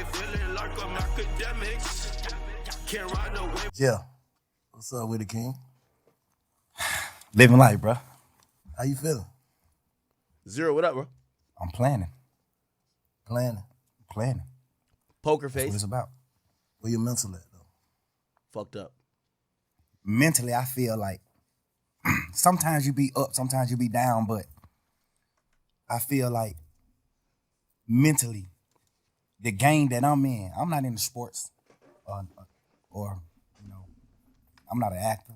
feeling like I'm academics. Can't ride no way. Yeah. What's up with it, King? Living life, bro. How you feeling? Zero, what up, bro? I'm planning. Planning. Poker That's what face. it's about. Where your mental at, though? Fucked up. Mentally, I feel like sometimes you be up, sometimes you be down, but I feel like mentally, the game that I'm in, I'm not into sports or you know, I'm not an actor,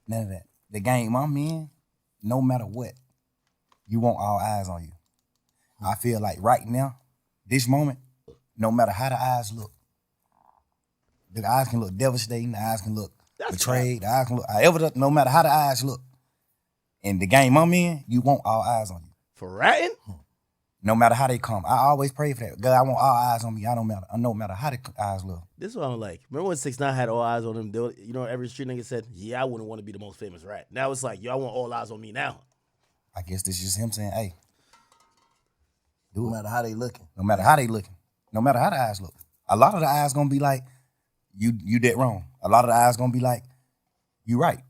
none of that. The game I'm in, no matter what, you want all eyes on you. I feel like right now, this moment, no matter how the eyes look, the eyes can look devastating, the eyes can look betrayed, the eyes can look, no matter how the eyes look. In the game I'm in, you want all eyes on you. For ratting? No matter how they come. I always pray for that. God, I want all eyes on me. No matter how the eyes look. This is what I'm like. Remember when 6ix9ine had all eyes on him? You know, every street nigga said, yeah, I wouldn't want to be the most famous rat. Now it's like, yo, I want all eyes on me now. I guess this is just him saying, hey, No matter how they looking. no matter how they looking, no matter how the eyes look. A lot of the eyes gonna be like, you did wrong. A lot of the eyes gonna be like, you right.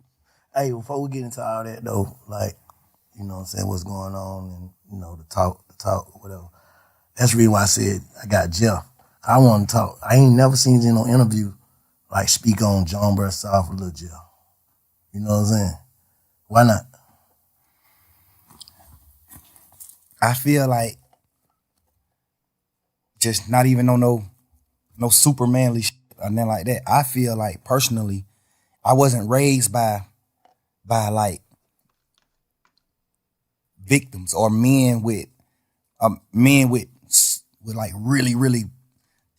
Hey, before we get into all that, though, like, you know what I'm saying, what's going on and, you know, the talk, whatever. That's the reason why I said I got Jeff. I want to talk. I ain't never seen you in no interview, like, speak on John South or Lil Jeff. You know what I'm saying? Why not? I feel like just not even on no super manly shit or nothing like that. I feel like personally, I wasn't raised by like victims or men with like really, really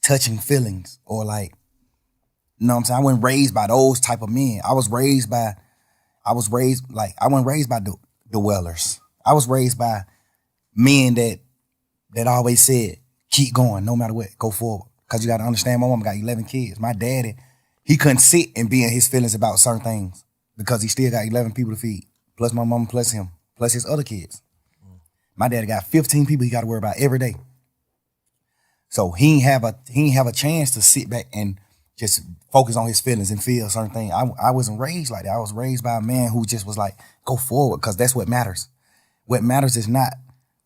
touching feelings or like, you know what I'm saying? I wasn't raised by those type of men. I wasn't raised by the dwellers. I was raised by men that always said, keep going, no matter what, go forward. Cause you gotta understand, my mom got 11 kids. My daddy, he couldn't sit and be in his feelings about certain things because he still got 11 people to feed, plus my mom, plus him, plus his other kids. My daddy got 15 people he got to worry about every day. So he ain't have a chance to sit back and just focus on his feelings and feel certain things. I wasn't raised like that. I was raised by a man who just was like, go forward, because that's what matters. What matters is not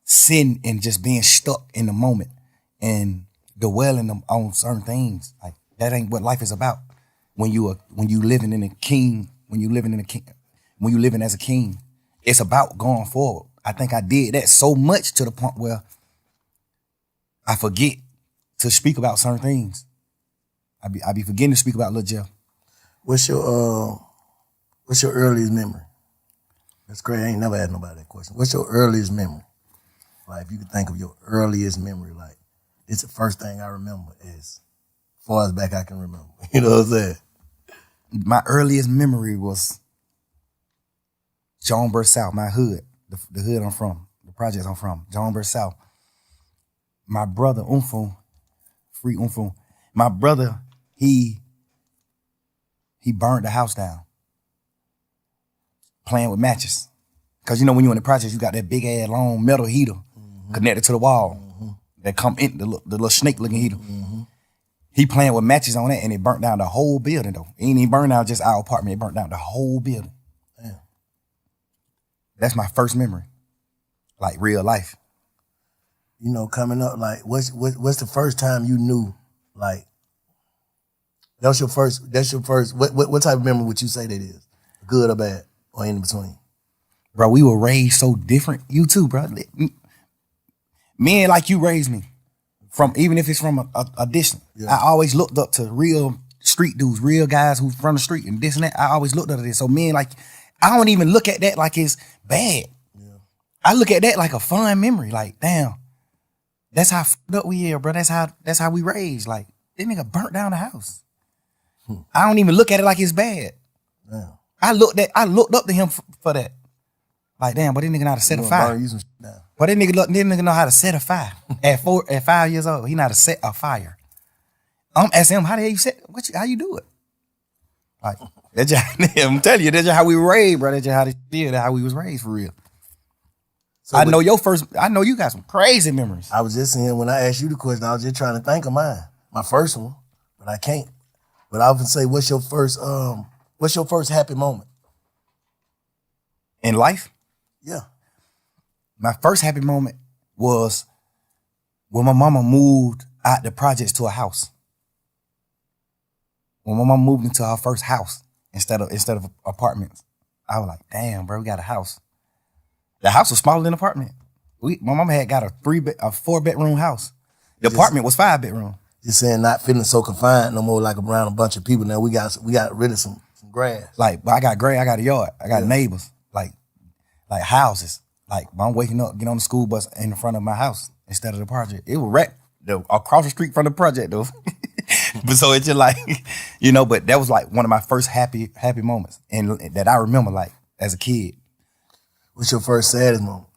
sitting and just being stuck in the moment and dwelling on certain things. Like, that ain't what life is about. When you living as a king, it's about going forward. I think I did that so much to the point where I forget to speak about certain things. I be forgetting to speak about Lil Jeff. What's your earliest memory? That's great. I ain't never had nobody that question. What's your earliest memory? Like, if you could think of your earliest memory, like, it's the first thing I remember as far as back I can remember. You know what I'm saying? My earliest memory was Jonesboro South, my hood, the hood I'm from, the projects I'm from, Jonesboro South. My brother, Free Umfung, my brother, he burned the house down playing with matches. Because, you know, when you're in the projects, you got that big ass long metal heater connected to the wall that come in, the little snake looking heater. He playing with matches on that and it burnt down the whole building though. It ain't even burned down just our apartment, it burnt down the whole building. Damn. That's my first memory, like real life. You know, coming up, like, what's the first time you knew, like, that's your first, what type of memory would you say that is? Good or bad, or in between? Bro, we were raised so different. You too, bro. Men like you raised me, from even if it's from a distance. Yeah. I always looked up to real street dudes, real guys who's from the street and this and that. I always looked up to this. So men, like, I don't even look at that like it's bad. Yeah. I look at that like a fun memory. Like, damn, that's how fucked up we are, bro. That's how we raised. Like, this nigga burnt down the house. I don't even look at it like it's bad. Damn. I looked up to him for that. Like, damn, but this nigga know how to set a fire. But this nigga know how to set a fire. At 5 years old, he know how to set a fire. I'm asking him, how the hell you set? How you do it? Like, that's just, I'm telling you, that's just how we were raised, bro. That's just how we was raised for real. So I know you got some crazy memories. I was just saying, when I asked you the question, I was just trying to think of mine. my first one, but I can't. But I often say, what's your first happy moment? In life, Yeah. my first happy moment was when my mama moved out the projects to a house. When my mama moved into her first house instead of apartments, I was like, damn, bro, we got a house. The house was smaller than the apartment. My mama had got a 4-bedroom house. The apartment was 5-bedroom. Just saying, not feeling so confined no more, like around a bunch of people. Now we got rid of some grass. Like, but I got grass, I got a yard, I got neighbors, like houses. Like, I'm waking up, get on the school bus in the front of my house instead of the project. It was right across the street from the project though. But so it's just like, but that was like one of my first happy moments, and that I remember like as a kid. What's your first saddest moment?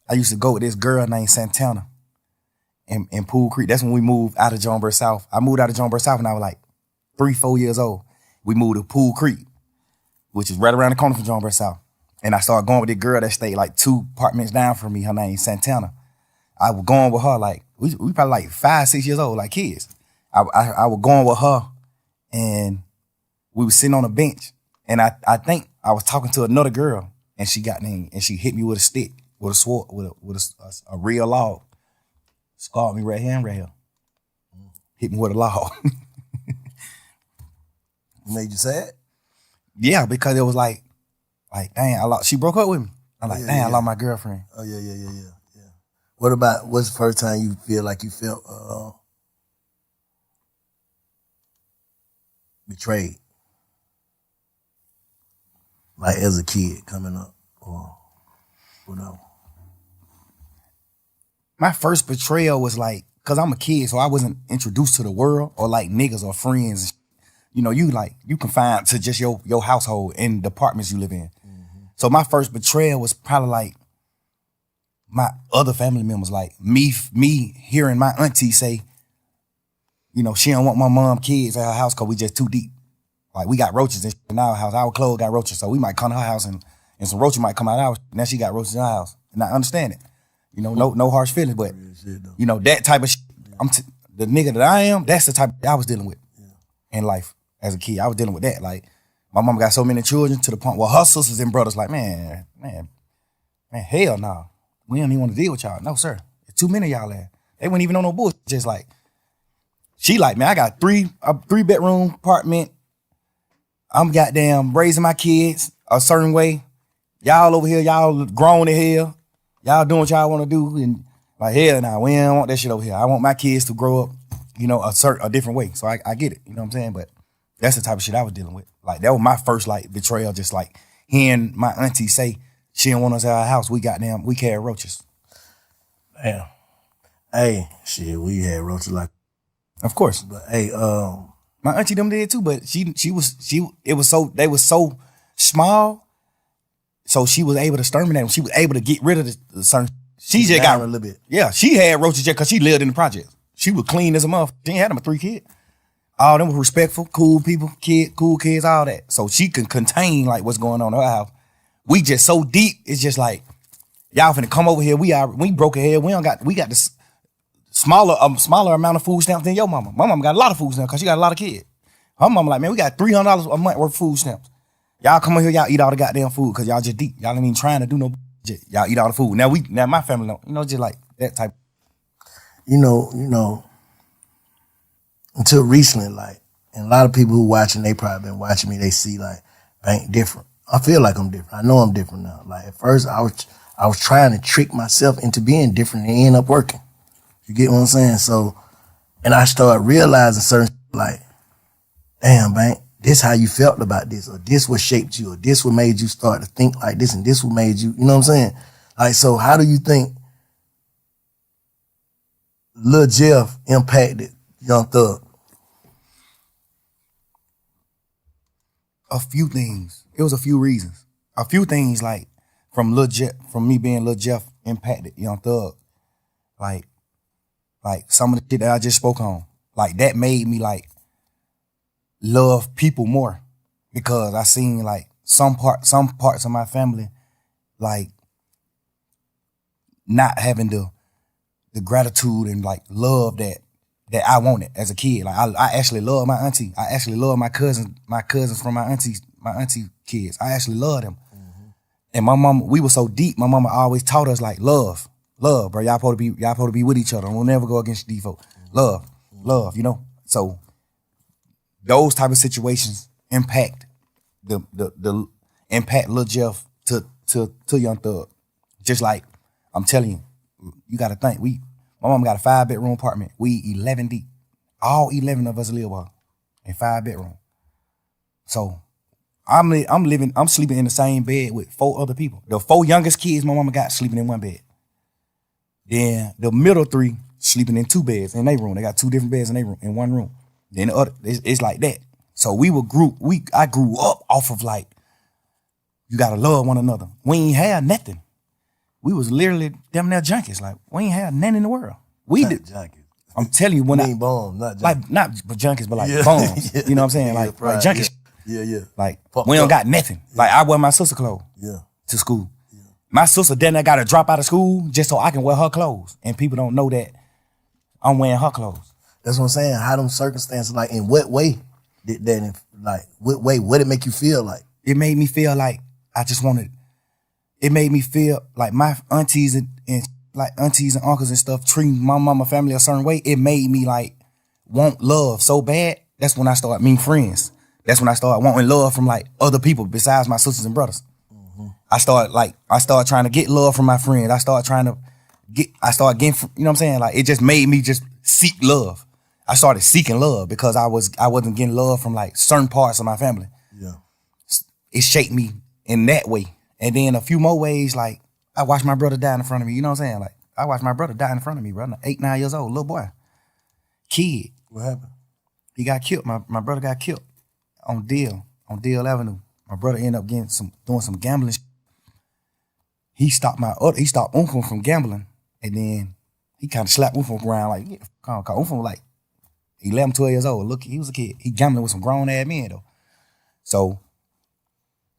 I used to go with this girl named Santana in Pool Creek. That's when we moved out of Jonesboro South. I moved out of Jonesboro South when I was like 3-4 years old. We moved to Pool Creek, which is right around the corner from Jonesboro South. And I started going with this girl that stayed like 2 apartments down from me. Her name is Santana. I was going with her like, we probably like 5-6 years old, like kids. I was going with her, and we was sitting on a bench. And I think I was talking to another girl, and she got in and she hit me with a stick, with a sword, with a real log. Scarred me right here and right here. Hit me with a log. Made you sad? Yeah, because it was like, dang, she broke up with me. I'm like, I lost my girlfriend. Oh, yeah. What's the first time you feel like you felt betrayed? Like as a kid coming up or whatever. My first betrayal was like, cause I'm a kid, so I wasn't introduced to the world or like niggas or friends. You confined to just your household and the apartments you live in. Mm-hmm. So my first betrayal was probably like my other family members, like me hearing my auntie say, she don't want my mom kids at her house cause we just too deep. Like we got roaches in our house. Our clothes got roaches, so we might come to her house and some roaches might come out of our house. Now she got roaches in our house, and I understand it. No harsh feelings, but that type of shit. The nigga that I am. That's the type I was dealing with in life as a kid. I was dealing with that. Like my mama got so many children to the point where her sisters and brothers like, man, hell no, we don't even want to deal with y'all. No sir, there's too many of y'all there. They weren't even on no bullshit. Just like she like, man, I got a 3-bedroom apartment. I'm goddamn raising my kids a certain way. Y'all over here, y'all grown in hell. Y'all doing what y'all want to do. And like, hell nah, we don't want that shit over here. I want my kids to grow up, a different way. So I get it, you know what I'm saying? But that's the type of shit I was dealing with. Like, that was my first, like, betrayal, just like hearing my auntie say she didn't want us at our house. We carry roaches. Damn. Hey, shit, we had roaches like. Of course. But hey, my auntie them did too, but they was so small, so she was able to exterminate them. She was able to get rid of the certain. She just got a little bit. Yeah, she had roaches just because she lived in the project. She was clean as a motherfucker. She ain't had them with 3 kids. All them were respectful, cool people, cool kids, all that. So she can contain like what's going on in her house. We just so deep. It's just like y'all finna come over here. We broke a head. We got this smaller amount of food stamps than your mama. My mama got a lot of food stamps because she got a lot of kids. Her mama like, man, we got $300 a month worth of food stamps. Y'all come over here, y'all eat all the goddamn food because y'all just deep. Y'all ain't even trying to do no shit. Y'all eat all the food. Now my family don't, just like that type. Until recently, like, and a lot of people who watching, they probably been watching me, they see like, I ain't different. I feel like I'm different. I know I'm different now. Like at first I was trying to trick myself into being different and it ended up working. You get what I'm saying? So, and I started realizing certain like, damn, man, this how you felt about this, or this what shaped you, or this what made you start to think like this, and this what made you, you know what I'm saying? Like, so how do you think Lil Jeff impacted Young Thug? A few things. It was a few reasons. A few things like from me being Lil Jeff impacted Young Thug. Like some of the shit that I just spoke on. Like that made me like love people more because I seen like some parts of my family like not having to the gratitude and like love that I wanted as a kid. Like I actually love my auntie. I actually love my cousins from my auntie kids. I actually love them. And my mama, we were so deep. My mama always taught us like love, bro. Y'all supposed to be with each other. We'll never go against these folks. Love, you know. So those type of situations impact the impact Lil Jeff to Young Thug. Just like I'm telling you, you got to think. My mama got a 5-bedroom apartment. We 11 deep. All 11 of us live in 5 bedrooms. So I'm sleeping in the same bed with 4 other people. The 4 youngest kids my mama got sleeping in one bed. Then the middle 3 sleeping in 2 beds in their room. They got 2 different beds in one room. Then the other, it's like that. So I grew up off of like, you gotta love one another. We ain't had nothing. We was literally damn near junkies. Like, we ain't had nothing in the world. We did. Junkies. I'm telling you, when I mean bombs, not junkies. Like, not but junkies, but like bombs. You know what I'm saying? Like junkies. Yeah. Like, we don't got nothing. Like, I wear my sister clothes to school. Yeah. My sister then I gotta drop out of school just so I can wear her clothes. And people don't know that I'm wearing her clothes. That's what I'm saying. How them circumstances, like, in what way did that, like, what did it make you feel like? It made me feel like it made me feel like my aunties and uncles and stuff treating my mama family a certain way. It made me like want love so bad. That's when I started meeting friends. That's when I started wanting love from like other people besides my sisters and brothers. I started trying to get love from my friends. I started getting, you know what I'm saying? Like, it just made me just seek love. I started seeking love because I wasn't getting love from like certain parts of my family. Yeah. It shaped me in that way. And then a few more ways, like, I watched my brother die in front of me. You know what I'm saying? Like, I watched my brother die in front of me, bro. 8, 9 years old, little boy. Kid. What happened? He got killed. My brother got killed on Deal Avenue. My brother ended up doing some gambling. He stopped Uncle from gambling, and then he kind of slapped Uncle around like, yeah, Uncle was like 11, 12 years old. Look, he was a kid. He gambling with some grown ass men though. So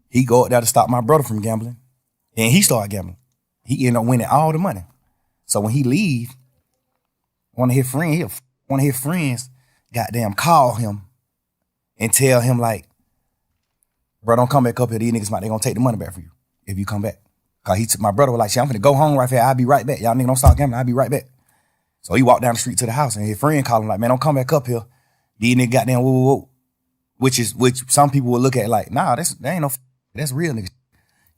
he go up there to stop my brother from gambling, and he started gambling. He ended up winning all the money. So when he leave, one of his friends, goddamn, call him and tell him like, bro, don't come back up here. These niggas they gonna take the money back for you if you come back. Cause my brother was like, shit, I'm finna go home right here. I'll be right back. Y'all niggas don't stop gambling. I'll be right back. So he walked down the street to the house, and his friend called him like, man, don't come back up here. These niggas goddamn whoa. Which some people would look at like, nah, that ain't no, that's real niggas.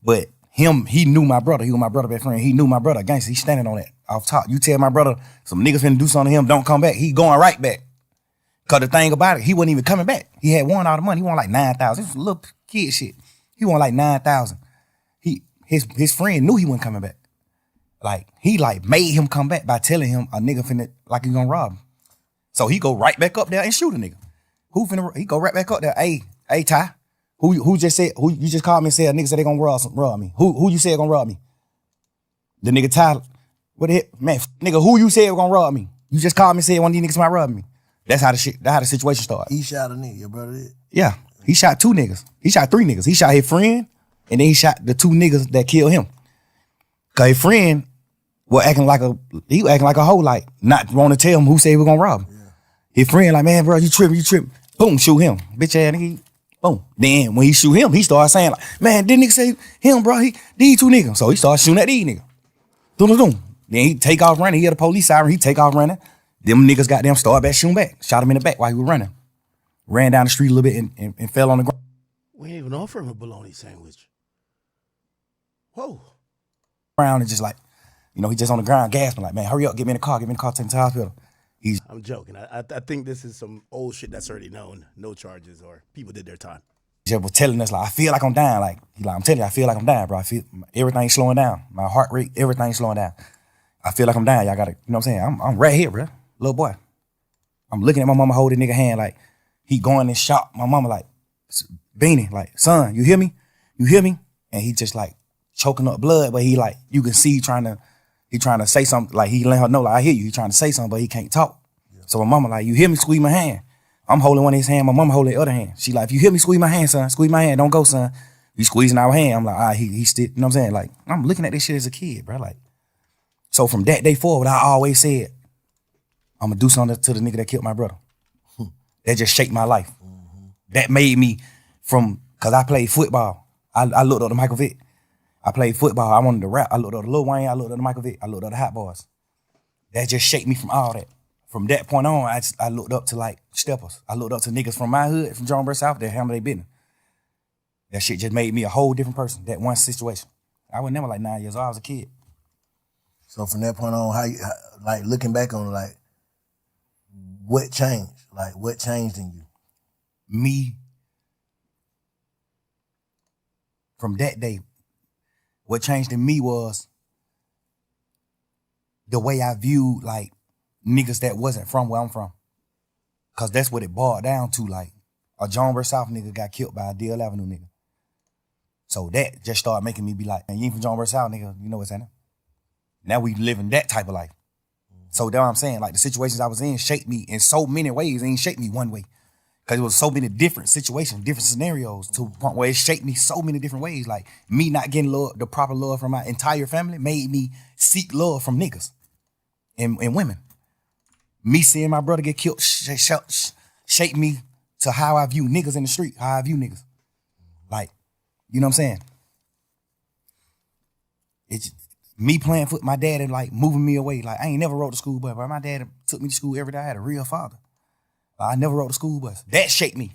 But he knew my brother. He was my brother best friend. He knew my brother. Gangster, he's standing on that off top. You tell my brother some niggas finna do something to him, don't come back. He going right back. Cause the thing about it, he wasn't even coming back. He had won all the money. He won like 9,000. This was little kid shit. He won like 9,000. His friend knew he wasn't coming back. Like, he like made him come back by telling him a nigga finna, like, he gonna rob him. So he go right back up there and shoot a nigga. He go right back up there. Hey, Ty, who you just called me and said a nigga said they gonna rob me. Who you said gonna rob me? The nigga Ty, what the heck? Man, nigga, who you said gonna rob me? You just called me and said one of these niggas might rob me. That's how the situation started. He shot a nigga, your brother did? Yeah. He shot 2 niggas. He shot 3 niggas. He shot his friend, and then he shot the 2 niggas that killed him. Cause his friend was acting like a hoe, like not want to tell him who said he was gonna rob him. Yeah. His friend like, man, bro, you tripping. Boom, shoot him. Bitch ass nigga. Boom. Then when he shoot him, he started saying like, man, didn't nigga say him, bro? These 2 niggas. So he started shooting at these niggas. Doom. Then he take off running. He had a police siren. He take off running. Them niggas goddamn started back shooting back. Shot him in the back while he was running. Ran down the street a little bit and fell on the ground. We ain't even offer him a bologna sandwich. Whoa. Around and just like, you know, he just on the ground gasping like, man, hurry up, get me in the car, take me to the hospital. I'm joking. I think this is some old shit that's already known. No charges or people did their time. He just was telling us like, I feel like I'm dying. Like, I'm telling you, I feel like I'm dying, bro. I feel everything's slowing down. My heart rate, everything's slowing down. I feel like I'm dying. Y'all gotta, you know what I'm saying? I'm right here, bro. Little boy. I'm looking at my mama holding nigga hand like he going in shock. My mama like, Beanie, like, son, you hear me? You hear me? And he just like choking up blood, but he like, you can see he trying to say something, like he let her know, like, I hear you. He trying to say something, but he can't talk. Yeah. So my mama like, you hear me? Squeeze my hand. I'm holding one of his hand. My mama holding the other hand. She like, if you hear me, squeeze my hand, son. Squeeze my hand. Don't go, son. You squeezing our hand. I'm like, he still, you know what I'm saying? Like, I'm looking at this shit as a kid, bro. Like, So from that day forward, I always said, I'm gonna do something to the nigga that killed my brother. That just shaped my life. That made me cause I played football. I looked up to Michael Vick. I played football. I wanted to rap. I looked up to Lil Wayne. I looked up to Michael Vick. I looked up to Hot Boys. That just shaped me from all that. From that point on, I looked up to like steppers. I looked up to niggas from my hood, from Jonesboro South, that handle their business. That shit just made me a whole different person, that one situation. I was never like 9 years old. I was a kid. So from that point on, like looking back on like, what changed? Like what changed in you? Me, from that day, what changed in me was the way I viewed like niggas that wasn't from where I'm from. Cause that's what it boiled down to. Like a Jonesboro South nigga got killed by a Deal Avenue nigga. So that just started making me be like, man, you ain't from Jonesboro South, nigga, you know what's happening. Now we living that type of life. So that's what I'm saying. Like the situations I was in shaped me in so many ways. It ain't shaped me one way. Cause it was so many different situations, different scenarios to the point where it shaped me so many different ways. Like me not getting love, the proper love from my entire family made me seek love from niggas and women. Me seeing my brother get killed shaped me to how I view niggas in the street, how I view niggas. Like, you know what I'm saying? It's me playing foot, my dad and like moving me away. Like I ain't never rode the school bus, but my dad took me to school every day. I had a real father. I never rode the school bus. That shaped me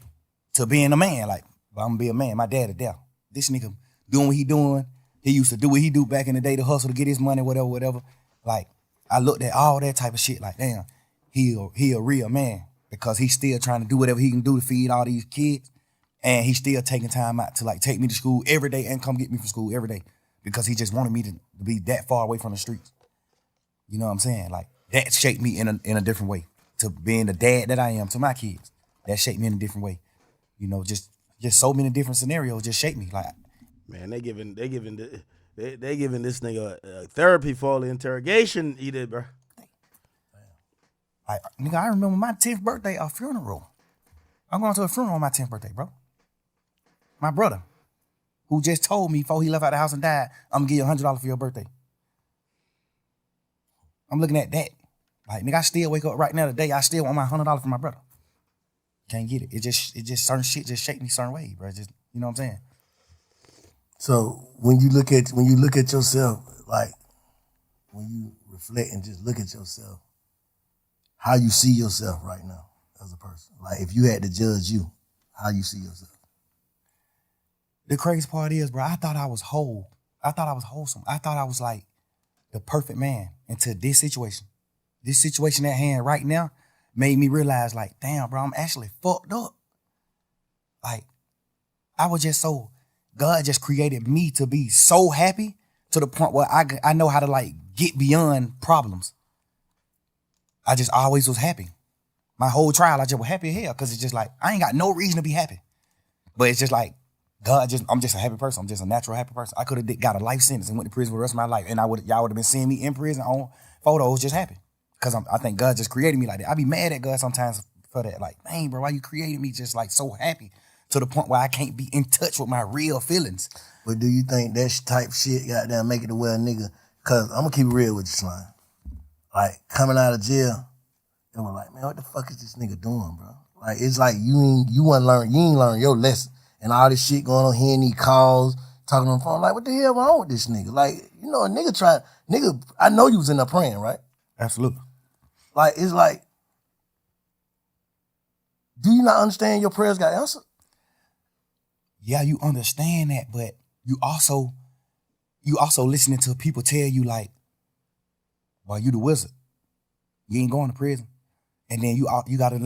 to being a man. Like, I'm gonna be a man. My dad is deaf. This nigga doing what he doing. He used to do what he do back in the day to hustle to get his money, whatever. Like, I looked at all that type of shit like, damn, he a real man because he's still trying to do whatever he can do to feed all these kids. And he's still taking time out to like take me to school every day and come get me from school every day because he just wanted me to be that far away from the streets. You know what I'm saying? Like, that shaped me in a different way. To being the dad that I am to my kids. That shaped me in a different way. You know, just so many different scenarios just shaped me. Like, man, they giving this nigga therapy for all the interrogation he did, bro. Like, nigga, I remember my 10th birthday, a funeral. I'm going to a funeral on my 10th birthday, bro. My brother, who just told me before he left out the house and died, I'm gonna give you $100 for your birthday. I'm looking at that. Like, nigga, I still wake up right now today. I still want my $100 from my brother. Can't get it. It just certain shit just shake me certain way, bro. Just, you know what I'm saying? So when you look at yourself, like when you reflect and just look at yourself, how you see yourself right now as a person. Like if you had to judge you, how you see yourself. The crazy part is, bro, I thought I was whole. I thought I was wholesome. I thought I was like the perfect man until this situation. This situation at hand right now made me realize, like, damn, bro, I'm actually fucked up. Like, I was just so, God just created me to be so happy to the point where I know how to, like, get beyond problems. I just always was happy. My whole trial, I just was happy as hell because it's just like, I ain't got no reason to be happy. But it's just like, I'm just a happy person. I'm just a natural happy person. I could have got a life sentence and went to prison for the rest of my life, and y'all would have been seeing me in prison on photos just happy. Because I think God just created me like that. I be mad at God sometimes for that. Like, dang, bro, why you created me just like so happy to the point where I can't be in touch with my real feelings? But do you think that type shit goddamn make it to where a nigga, because I'm going to keep it real with you, Slime. Like, coming out of jail, and we're like, man, what the fuck is this nigga doing, bro? Like, it's like you ain't learn your lesson. And all this shit going on, hearing these calls, talking on the phone, like, what the hell wrong with this nigga? Like, you know, I know you was in there praying, right? Absolutely. Like, it's like, do you not understand your prayers got answered? Yeah, you understand that, but you also listening to people tell you like, well, you the wizard. You ain't going to prison. And then you gotta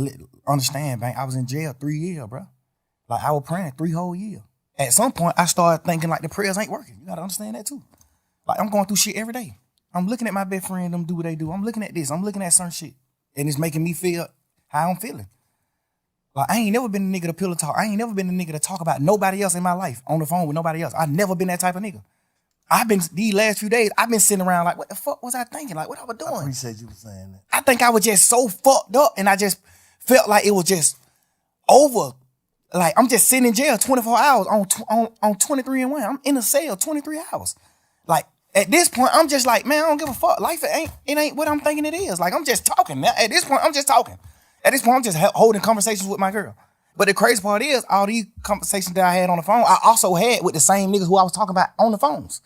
understand, man, I was in jail 3 years, bro. Like, I was praying 3 whole years. At some point, I started thinking like the prayers ain't working. You gotta understand that too. Like, I'm going through shit every day. I'm looking at my best friend, them do what they do. I'm looking at this. I'm looking at certain shit. And it's making me feel how I'm feeling. Like, I ain't never been the nigga to pillow talk. I ain't never been the nigga to talk about nobody else in my life on the phone with nobody else. I never been that type of nigga. These last few days, I've been sitting around like, what the fuck was I thinking? Like, what I was doing? I appreciate you saying that. I think I was just so fucked up and I just felt like it was just over. Like, I'm just sitting in jail 24 hours on 23 and 1. I'm in a cell 23 hours. Like, At this point, I'm just like, man, I don't give a fuck. Life it ain't what I'm thinking it is. Like, I'm just talking. Now, at this point, I'm just talking. At this point, I'm just holding conversations with my girl. But the crazy part is, all these conversations that I had on the phone, I also had with the same niggas who I was talking about on the phones.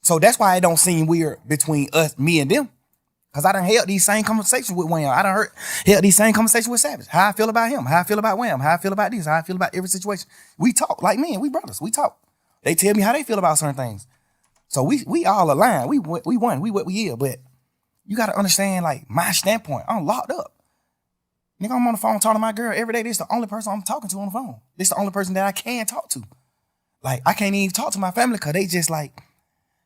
So that's why it don't seem weird between us, me and them. Because I done held these same conversations with Wham. I done held these same conversations with Savage. How I feel about him, how I feel about Wham, how I feel about this, how I feel about every situation. We talk like men, we brothers, we talk. They tell me how they feel about certain things. So we all align. We won. We what we is. But you got to understand, like, my standpoint. I'm locked up. Nigga, I'm on the phone talking to my girl every day. This is the only person I'm talking to on the phone. This is the only person that I can talk to. Like, I can't even talk to my family because they just like,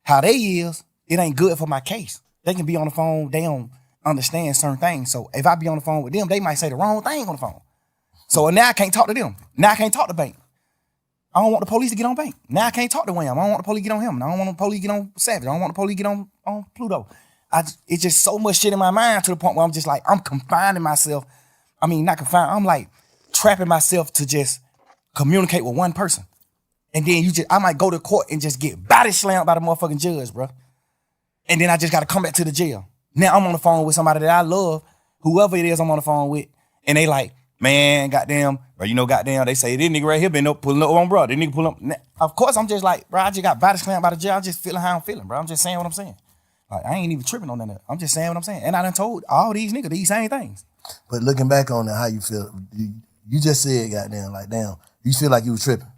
how they is, it ain't good for my case. They can be on the phone. They don't understand certain things. So if I be on the phone with them, they might say the wrong thing on the phone. So now I can't talk to them. Now I can't talk to Bank. I don't want the police to get on Bank. Now I can't talk to Wham. I don't want the police to get on him. I don't want the police to get on Savage. I don't want the police to get on Pluto. It's just so much shit in my mind to the point where I'm just like, I'm confining myself. I mean, not confined. I'm like trapping myself to just communicate with one person. And then I might go to court and just get body slammed by the motherfucking judge, bro. And then I just got to come back to the jail. Now I'm on the phone with somebody that I love, whoever it is I'm on the phone with. And they like, man, goddamn, bro, goddamn, they say, this nigga right here been up pulling up on bro. This nigga pull up. Now, of course, I'm just like, bro, I just got body slammed by the jail. I'm just feeling how I'm feeling, bro. I'm just saying what I'm saying. Like, I ain't even tripping on that. I'm just saying what I'm saying. And I done told all these niggas these same things. But looking back on it, how you feel? You just said, goddamn, like, damn, you feel like you was tripping.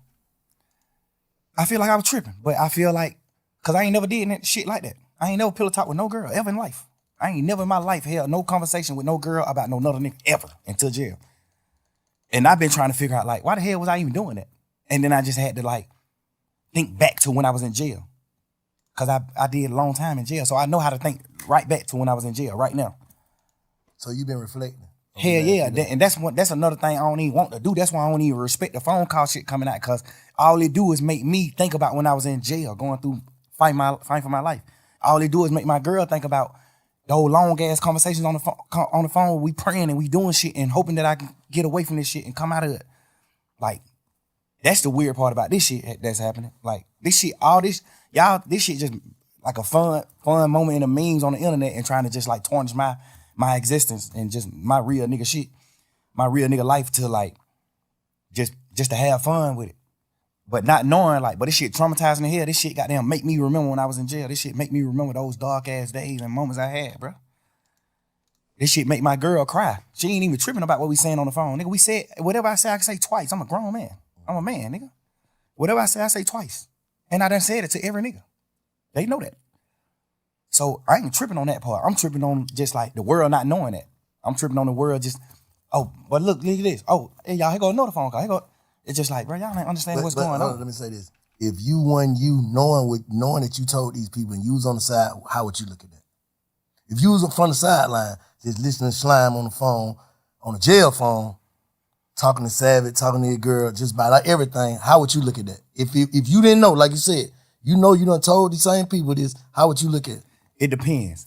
I feel like I was tripping, but I feel like, because I ain't never did shit like that. I ain't never pillow talk with no girl ever in life. I ain't never in my life held no conversation with no girl about no another nigga ever until jail. And I've been trying to figure out, like, why the hell was I even doing that? And then I just had to, like, think back to when I was in jail. Because I did a long time in jail, so I know how to think right back to when I was in jail right now. So you've been reflecting? Hell yeah, and that's another thing I don't even want to do. That's why I don't even respect the phone call shit coming out, because all it do is make me think about when I was in jail, going through fighting for my life. All it do is make my girl think about those long ass conversations on the phone. We praying and we doing shit and hoping that I can get away from this shit and come out of it. Like, that's the weird part about this shit that's happening. Like, this shit, all this, y'all, this shit just like a fun moment in the memes on the internet and trying to just like tarnish my existence and just my real nigga shit, my real nigga life to like just to have fun with it. But not knowing, like, but this shit traumatizing the hell. This shit goddamn make me remember when I was in jail. This shit make me remember those dark ass days and moments I had, bro. This shit make my girl cry. She ain't even tripping about what we saying on the phone. Nigga, we said, whatever I say, I can say twice. I'm a grown man. I'm a man, nigga. Whatever I say twice. And I done said it to every nigga. They know that. So I ain't tripping on that part. I'm tripping on just like the world not knowing that. I'm tripping on the world just, oh, but look at this. Oh, hey, y'all, here go another phone call. Here go. It's just like, bro, y'all ain't understanding what's going on. Let me say this. If you knowing that you told these people and you was on the side, how would you look at that? If you was from the sideline, just listening to Slime on the phone, on the jail phone, talking to Savage, talking to your girl, just about like everything, how would you look at that? If you didn't know, like you said, you done told these same people this, how would you look at it? It depends.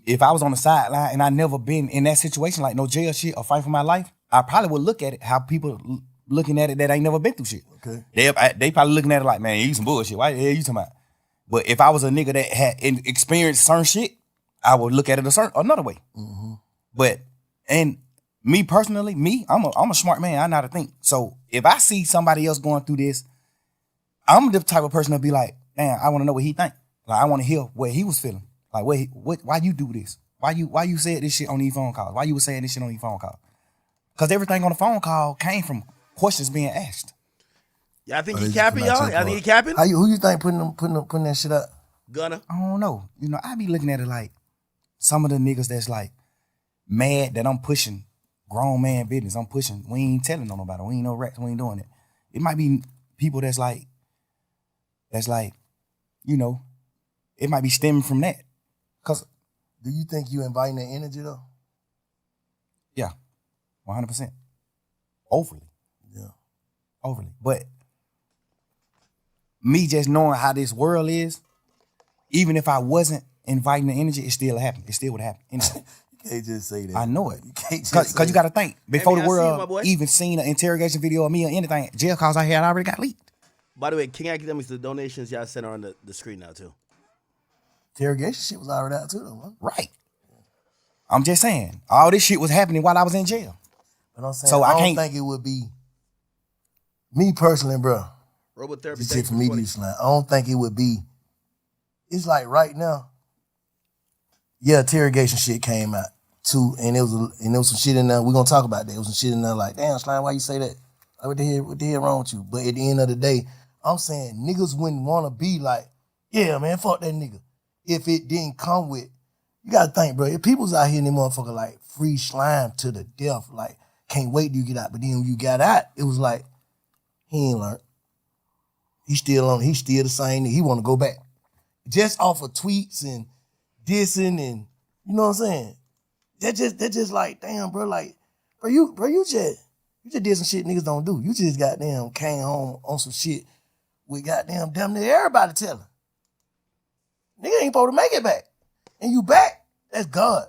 If I was on the sideline and I never been in that situation, like no jail shit or fight for my life, I probably would look at it how people looking at it that ain't never been through shit. Okay. They probably looking at it like, man, you some bullshit. Why the hell you talking about? But if I was a nigga that had experienced certain shit, I would look at it another way. Mm-hmm. But, and me personally, I'm a smart man. I know how to think. So if I see somebody else going through this, I'm the type of person to be like, damn, I want to know what he think. Like, I want to hear what he was feeling. Like, why you do this? Why you said this shit on these phone calls? Why you was saying this shit on these phone calls? Because everything on the phone call came from questions being asked. Yeah, I think he capping, y'all. I think he capping. Who you think putting that shit up? Gunna. I don't know. I be looking at it like some of the niggas that's like mad that I'm pushing grown man business. We ain't telling on nobody. We ain't no rats. We ain't doing it. It might be people that's like, it might be stemming from that. Cause do you think you inviting that energy though? Yeah, 100%. Overly. Yeah. Overly. But me just knowing how this world is, even if I wasn't inviting the energy, it still happened. It still would happen. You can't just say that. I know it. You can't just Cause you gotta think. Before the I world even seen an interrogation video of me or anything, jail calls I had already got leaked. By the way, King Academics, the donations y'all sent are on the screen now too. Interrogation shit was already out too, though, man. Right. I'm just saying, all this shit was happening while I was in jail. But I'm saying, So I I don't can't- think it would be, me personally, bro, Robotherapy. this shit for me to slime. I don't think it would be, it's like right now, yeah, interrogation shit came out too, and there was some shit in there, we're gonna talk about that. There was some shit in there like, damn, Slime, why you say that? Like, what the hell wrong with you? But at the end of the day, I'm saying niggas wouldn't wanna be like, yeah, man, fuck that nigga. If it didn't come with, you gotta think, bro, if people's out here in the motherfucker like free Slime to the death, like, can't wait till you get out. But then when you got out, it was like, he ain't learned. He's still the same. He want to go back. Just off of tweets and dissing and, you know what I'm saying? That just like, damn, bro, like, bro, you just did some shit niggas don't do. You just goddamn came home on some shit with goddamn damn near everybody telling. Nigga ain't supposed to make it back. And you back, that's God.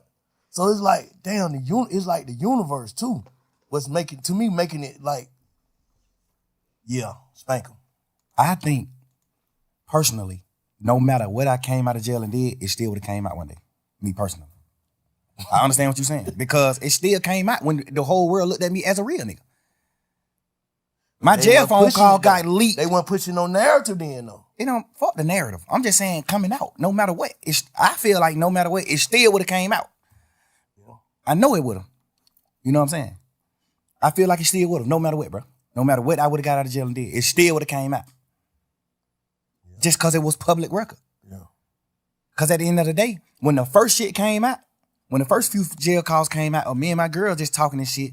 So it's like, damn, it's like the universe too. What's making it like, yeah, spank him. I think, personally, no matter what I came out of jail and did, it still would have came out one day. Me personally. I understand what you're saying. Because it still came out when the whole world looked at me as a real nigga. My jail phone call got leaked. They weren't pushing no narrative then, though. You know, fuck the narrative. I'm just saying coming out, no matter what. I feel like no matter what, it still would have came out. Yeah. I know it would have. You know what I'm saying? I feel like it still would have, no matter what, bro. No matter what I would have got out of jail and did, it still would have came out. Yeah. Just because it was public record. Yeah. Because at the end of the day, when the first shit came out, when the first few jail calls came out, or me and my girl just talking this shit,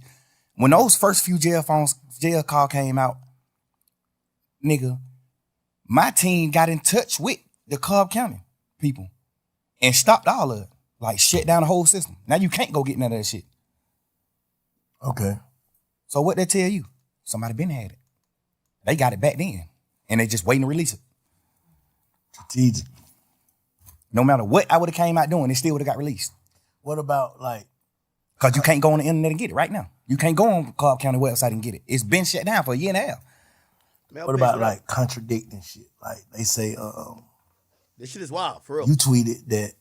when those first few jail call came out, nigga, my team got in touch with the Cobb County people and stopped all of it. Like, shut down the whole system. Now you can't go get none of that shit. Okay. So what they tell you? Somebody been had it. They got it back then. And they just waiting to release it. Strategic. No matter what I would have came out doing, it still would have got released. What about, like... Because you can't go on the internet and get it right now. You can't go on Cobb County website and get it. It's been shut down for a year and a half. What about, like, contradicting shit? Like, they say, this shit is wild, for real. You tweeted that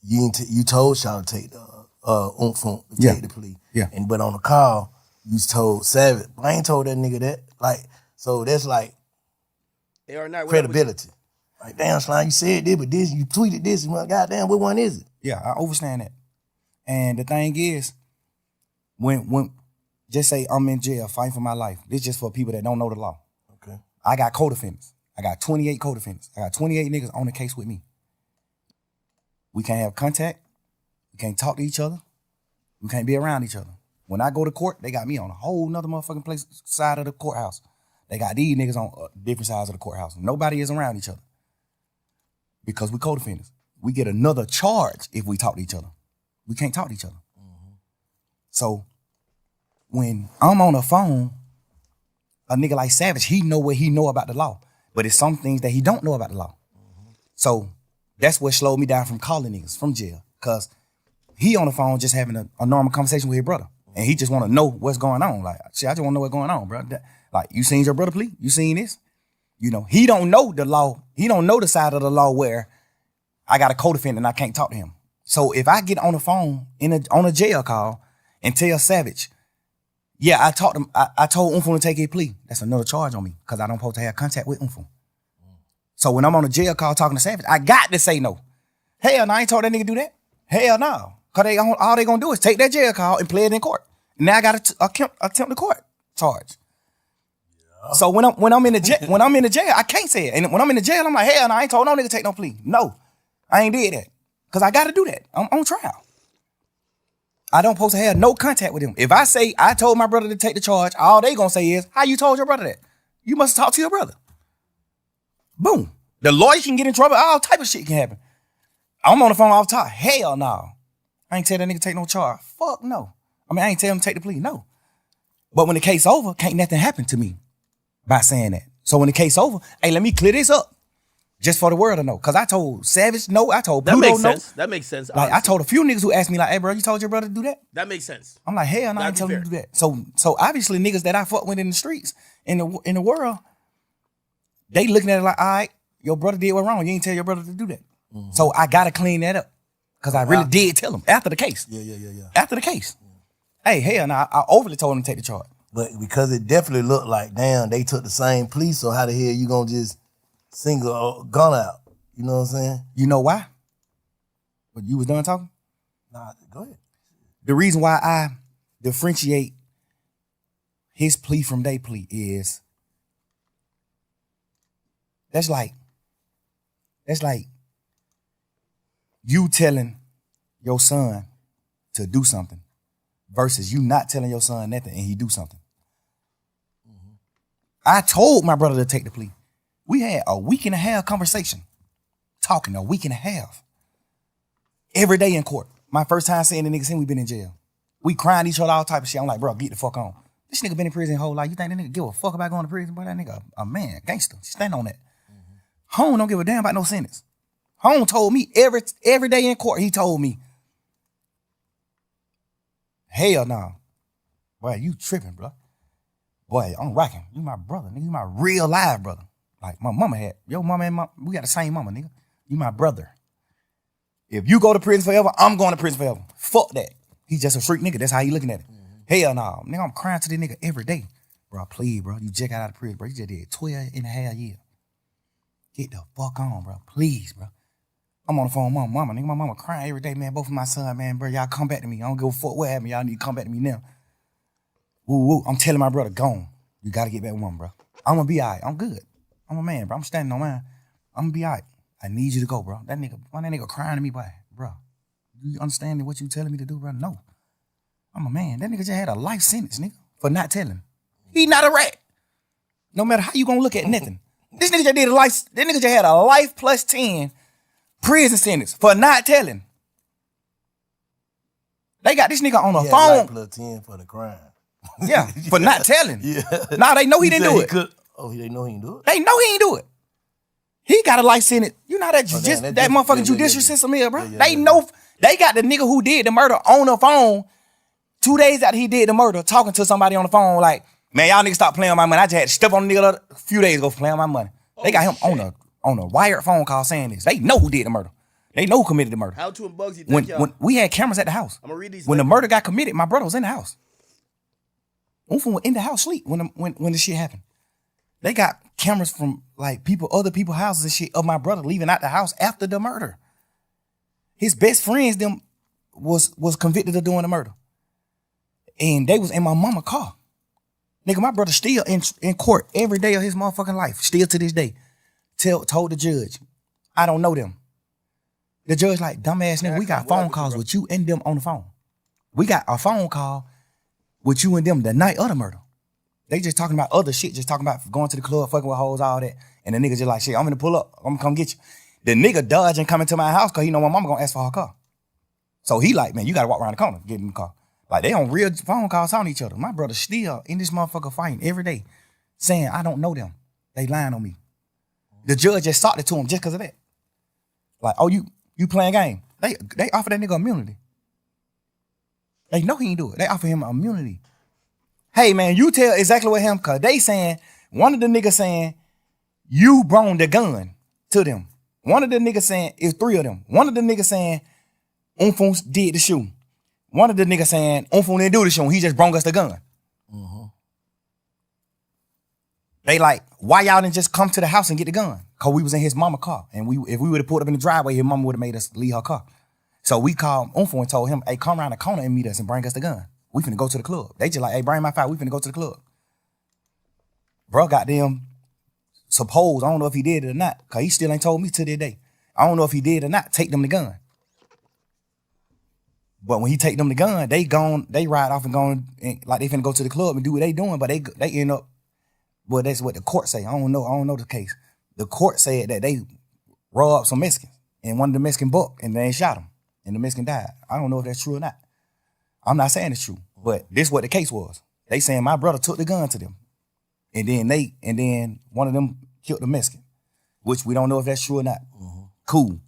you told y'all to take the to take the plea. Yeah. But on the call, you told Savage. I ain't told that nigga that. Like, so that's like they are not credibility. Like, damn, Slime, you said this, but this, you tweeted this, and well, goddamn, what one is it? Yeah, I understand that. And the thing is, when just say I'm in jail fighting for my life, this just for people that don't know the law. Okay. I got co-defendants. I got 28 co-defendants. I got 28 niggas on the case with me. We can't have contact. We can't talk to each other. We can't be around each other. When I go to court, they got me on a whole nother motherfucking place side of the courthouse. They got these niggas on different sides of the courthouse. Nobody is around each other because we co-defendants. We get another charge if we talk to each other. We can't talk to each other. Mm-hmm. So when I'm on the phone, a nigga like Savage, he know what he know about the law, but it's some things that he don't know about the law. Mm-hmm. So that's what slowed me down from calling niggas from jail, because he on the phone just having a normal conversation with his brother, and he just want to know what's going on. Like, shit, I just want to know what's going on, bro. Like, you seen your brother plea? You seen this? You know, he don't know the law. He don't know the side of the law where I got a co-defendant and I can't talk to him. So if I get on the phone on a jail call and tell Savage, yeah, I told Umfo to take his plea, that's another charge on me because I don't supposed to have contact with Umfo. So when I'm on a jail call talking to Savage, I got to say no. Hell no, I ain't told that nigga do that. Hell no. Because all they gonna do is take that jail call and play it in court. Now I got to attempt the court charge. Yeah. So when I'm in the jail, I can't say it. And when I'm in the jail, I'm like, hell no, I ain't told no nigga to take no plea. No, I ain't did that. Because I got to do that. I'm on trial. I don't supposed to have no contact with him. If I say I told my brother to take the charge, all they gonna say is, how you told your brother that? You must talk to your brother. Boom. The lawyer can get in trouble. All type of shit can happen. I'm on the phone all the time. Hell no. I ain't tell that nigga take no charge. Fuck no. I mean, I ain't tell him to take the plea. No. But when the case over, can't nothing happen to me by saying that. So when the case over, hey, let me clear this up. Just for the world to know. Because I told Savage no. I told Pluto no. That makes sense. Like, I told a few niggas who asked me, like, hey, bro, you told your brother to do that? That makes sense. I'm like, hell no, I ain't telling you to do that. So obviously niggas that I fuck with in the streets, in the world, they looking at it like, all right, your brother did what wrong. You ain't tell your brother to do that. So I gotta clean that up. Cause I really did tell him after the case. Yeah. After the case. Hey, hell no, I overly told him to take the charge. But because it definitely looked like, damn, they took the same plea, so how the hell you gonna just single a gun out? You know what I'm saying? You know why? But you was done talking? Nah, go ahead. The reason why I differentiate his plea from their plea is that's like you telling your son to do something versus you not telling your son nothing and he do something. I told my brother to take the plea. We had a week and a half conversation, talking a week and a half. Every day in court. My first time seeing the nigga since we been in jail. We crying each other, all type of shit. I'm like, bro, get the fuck on. This nigga been in prison his whole life. You think that nigga give a fuck about going to prison? Boy, that nigga a man, gangster. Stand on that. Home don't give a damn about no sentence. Home told me every day in court, he told me, hell no. Boy, you tripping, bro. Boy, I'm rocking. You my brother, nigga. You my real live brother. Like my mama had. Your mama and we got the same mama, nigga. You my brother. If you go to prison forever, I'm going to prison forever. Fuck that. He's just a freak nigga. That's how he looking at it. Hell no. Nigga, I'm crying to this nigga every day. Bro, please, bro. You just got out of prison, bro. You just did 12 and a half years. Get the fuck on, bro. Please, bro. I'm on the phone with my mama. Nigga, my mama crying every day, man. Both of my son, man, bro. Y'all come back to me. I don't give a fuck what happened. Y'all need to come back to me now. Woo, woo. I'm telling my brother, gone. You got to get back with mama, bro. I'm going to be all right. I'm good. I'm a man, bro. I'm standing on mine. I'm going to be all right. I need you to go, bro. That nigga crying to me, boy. Bro, do you understand what you telling me to do, bro? No. I'm a man. That nigga just had a life sentence, nigga, for not telling. He not a rat. No matter how you gonna look at nothing. This nigga just did that nigga just had a life plus 10 prison sentence for not telling. They got this nigga on the phone. Life plus 10 for the crime. Yeah, for not telling. Yeah. Nah, they know he didn't do it. They know he didn't do it? They know he ain't do it. He got a life sentence. You know how that that motherfucking judicial system is, bro. They know they got the nigga who did the murder on the phone 2 days after he did the murder, talking to somebody on the phone like, man, y'all niggas stop playing with my money. I just had to step on the nigga a few days ago for playing with my money. They got him on a wired phone call saying this. They know who did the murder. They know who committed the murder. How to and Bugs you think When we had cameras at the house. I'm gonna read these. When the murder got committed, my brother was in the house. Unfun was in the house sleep when the shit happened. They got cameras from like other people's houses and shit of my brother leaving out the house after the murder. His best friends them was convicted of doing the murder. And they was in my mama car. Nigga, my brother still in court every day of his motherfucking life, still to this day. Told the judge, I don't know them. The judge like, dumbass nigga, we got phone calls with you and them on the phone. We got a phone call with you and them the night of the murder. They just talking about other shit, just talking about going to the club, fucking with hoes, all that. And the nigga just like, shit, I'm gonna pull up. I'm gonna come get you. The nigga dodging coming to my house because he know my mama gonna ask for her car. So he like, man, you gotta walk around the corner, get in the car. Like they on real phone calls on each other. My brother still in this motherfucker fighting every day, saying, I don't know them. They lying on me. The judge just sought it to him just because of that. Like, oh, you playing game. They offer that nigga immunity. They know he ain't do it. They offer him immunity. Hey, man, you tell exactly what happened, because they saying, one of the niggas saying, you brought the gun to them. One of the niggas saying, it's three of them. One of the niggas saying, Unfun did the shooting. One of the niggas saying, Unfun didn't do the shooting. He just brought us the gun. Mm-hmm. They like, why y'all didn't just come to the house and get the gun? Because we was in his mama car. And if we would have pulled up in the driveway, his mama would have made us leave her car. So we called Unfun and told him, hey, come around the corner and meet us and bring us the gun. We finna go to the club. They just like, hey, bring my file. We finna go to the club. Bro, goddamn, suppose, I don't know if he did it or not, because he still ain't told me to this day. I don't know if he did or not, take them the gun. But when he take them the gun, they ride off and like they finna go to the club and do what they doing, but they end up, well, that's what the court say. I don't know the case. The court said that they robbed some Mexicans, and one of the Mexican bucked, and they shot him, and the Mexican died. I don't know if that's true or not. I'm not saying it's true, but this is what the case was. They saying my brother took the gun to them. And then one of them killed the Mexican, which we don't know if that's true or not. Mm-hmm. Cool.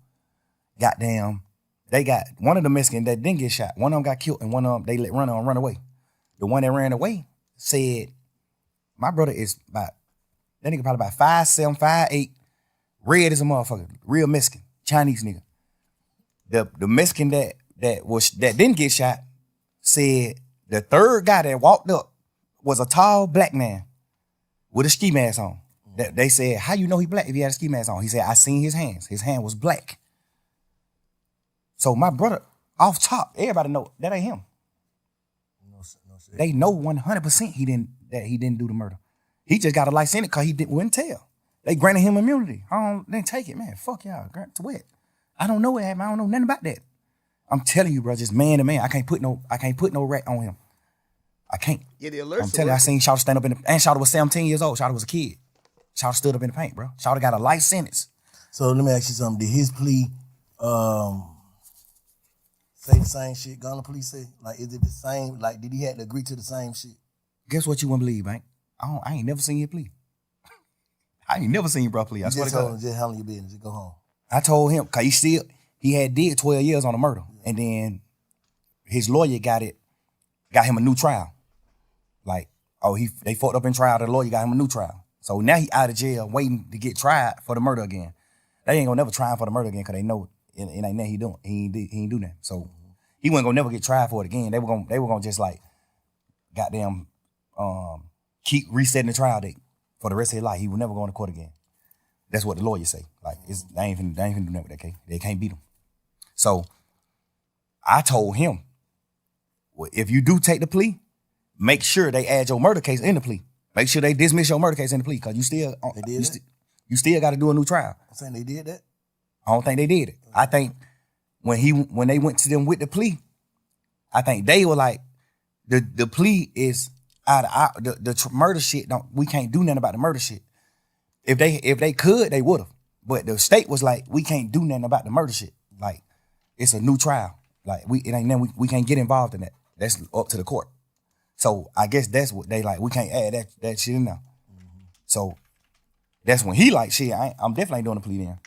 Goddamn. They got one of the Mexicans that didn't get shot. One of them got killed and one of them, they let run away. The one that ran away said, my brother is that nigga probably about 5'7", 5'8", red as a motherfucker, real Mexican, Chinese nigga. The Mexican that didn't get shot said the third guy that walked up was a tall black man with a ski mask on. That they said, how you know he black if he had a ski mask on? He said, I seen his hands. His hand was black. So my brother, off top, everybody know that ain't him. No, They know 100% he didn't do the murder. He just got a life sentence because he wouldn't tell. They granted him immunity. Then take it, man. Fuck y'all. Grant to what? I don't know what happened. I don't know nothing about that. I'm telling you, bro, just man to man. I can't put no rat on him. I can't. Yeah, the alerts. I'm telling you, I seen Shawty stand up and Shawty was 17 years old. Shawty was a kid. Shawty stood up in the paint, bro. Shawty got a life sentence. So let me ask you something. Did his plea say the same shit Gunner plea say? Like, is it the same? Like, did he have to agree to the same shit? Guess what you wouldn't believe, man? I ain't never seen your plea. I ain't never seen your bro plea. I swear to God. Just handle your business. Just go home. I told him, cause he had did 12 years on the murder. And then his lawyer got him a new trial. Like, they fucked up in trial, the lawyer got him a new trial. So now he out of jail waiting to get tried for the murder again. They ain't gonna never try him for the murder again because they know it ain't nothing he doing. He ain't do that. So he wasn't gonna never get tried for it again. They were gonna just like goddamn keep resetting the trial date for the rest of his life. He would never go into court again. That's what the lawyers say. Like, they ain't finna do nothing with that case. They can't beat him. So I told him, well, if you do take the plea, make sure they add your murder case in the plea. Make sure they dismiss your murder case in the plea, because you still got to do a new trial. I'm saying they did that? I don't think they did it. I think when they went to them with the plea, I think they were like, the plea is out of the murder shit. We can't do nothing about the murder shit. If they could, they would have. But the state was like, we can't do nothing about the murder shit. Like, it's a new trial. Like, it ain't nothing, we can't get involved in that. That's up to the court. So I guess that's what they like. We can't add that shit in there. Mm-hmm. So that's when he like, shit, I'm definitely doing a plea then.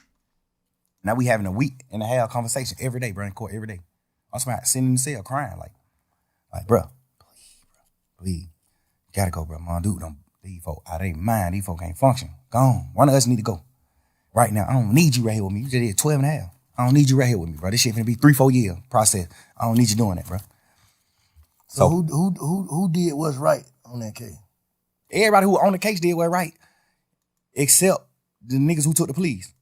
Now we having a week and a half conversation every day, bro, in court every day. I'm sitting in the cell crying like, bro, please, gotta go, bro. My dude, these folk out of their mind. These folk can't function. Go on. One of us need to go. Right now, I don't need you right here with me. You just did 12 and a half. I don't need you right here with me, bro. This shit finna be 3-4 year process. I don't need you doing that, bro. So who did what's right on that case? Everybody who on the case did what's right, except the niggas who took the pleas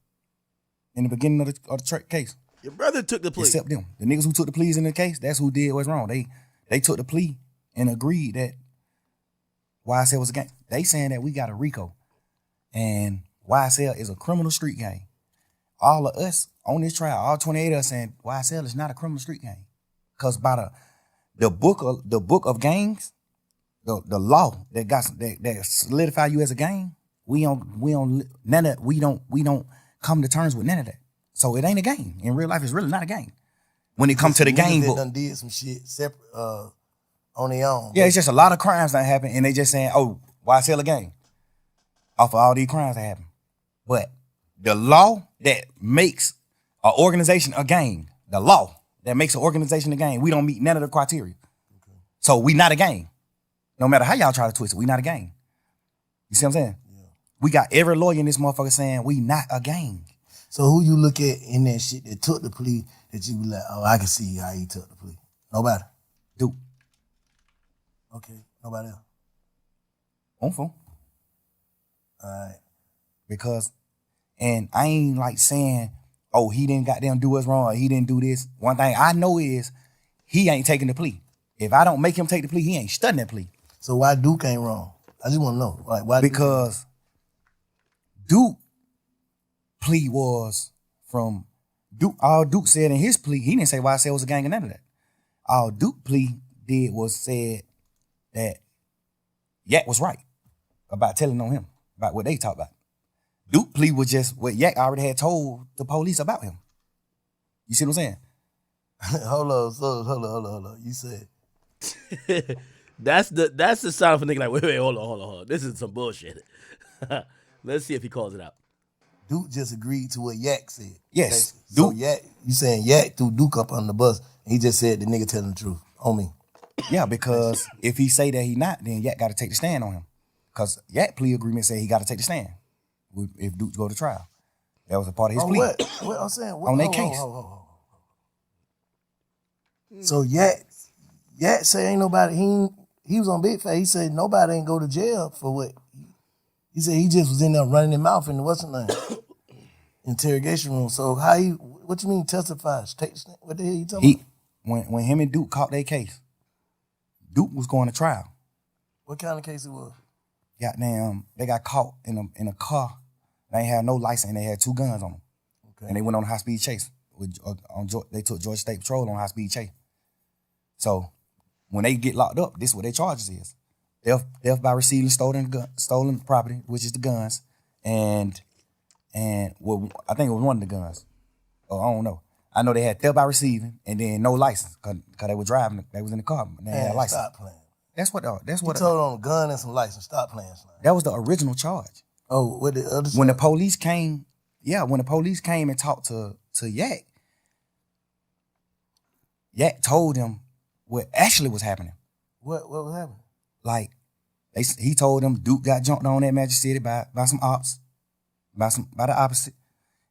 in the beginning of the case. Your brother took the plea. Except them. The niggas who took the pleas in the case, that's who did what's wrong. They took the plea and agreed that YSL was a gang. They saying that we got a RICO and YSL is a criminal street gang. All of us on this trial, all 28 of us saying YSL is not a criminal street gang. Because by the book of gangs, the law that solidify you as a gang, we don't come to terms with none of that. So it ain't a gang. In real life, it's really not a gang. When it comes to the gang book, done did some shit separate on their own. Yeah, it's just a lot of crimes that happen, and they just saying, "Oh, YSL a gang?" Off of all these crimes that happen, but the law that makes an organization a gang, the law that makes an organization a gang, we don't meet none of the criteria. Okay. So we not a gang. No matter how y'all try to twist it, we not a gang. You see what I'm saying? Yeah. We got every lawyer in this motherfucker saying we not a gang. So who you look at in that shit that took the plea that you be like, oh, I can see how he took the plea? Nobody? Dude. Okay. Nobody else? On phone. All right. Because, and I ain't like saying, oh, he didn't goddamn do us wrong or he didn't do this. One thing I know is he ain't taking the plea. If I don't make him take the plea, he ain't studying that plea. So why Duke ain't wrong? I just want to know. Like, why? Because Duke plea was from Duke. All Duke said in his plea, he didn't say YSL was a gang or none of that. All Duke plea did was said that Yak was right about telling on him, about what they talked about. Duke plea was just what Yak already had told the police about him. You see what I'm saying? Hold on. You said that's the sound of a nigga like, wait, hold on. This is some bullshit. Let's see if he calls it out. Duke just agreed to what Yak said. Yes. Duke. So Yak, you saying Yak threw Duke up on the bus and he just said the nigga telling the truth on me. Yeah, because if he say that he not, then Yak got to take the stand on him. Because Yak plea agreement say he got to take the stand if Duke go to trial. That was a part of his On plea. what I'm saying? On that case. So Yat say ain't nobody. He was on Big Fat. He said nobody ain't go to jail for what. He said he just was in there running his mouth in the what's the name interrogation room. So how he? What you mean testifies? What the hell you talking about? When him and Duke caught their case, Duke was going to trial. What kind of case it was? Goddamn, they got caught in a car. They ain't had no license and they had 2 guns on them. Okay. And they went on a high-speed chase. They took Georgia State Patrol on a high-speed chase. So when they get locked up, this is what their charges is. Theft by receiving stolen property, which is the guns, and well, I think it was one of the guns. Oh, I don't know. I know they had theft by receiving and then no license because they were driving. They was in the car. But they had a license. Stop playing. That's what. You told on a gun and some license. Stop playing. That was the original charge. Oh, what the other? When the police came, when the police came and talked to Yak, Yak told him what actually was happening. What was happening? Like, he told them Duke got jumped on at Magic City by some ops, by the opposite,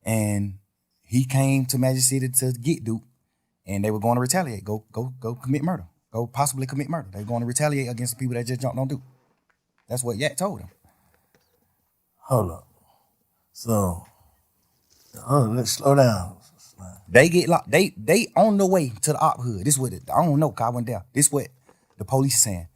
and he came to Magic City to get Duke, and they were going to retaliate, go commit murder, go possibly commit murder. They were going to retaliate against the people that just jumped on Duke. That's what Yak told him. Hold up. So, let's slow down. They get locked. They on the way to the op hood. This what I don't know. 'Cause I went down. This what the police is saying.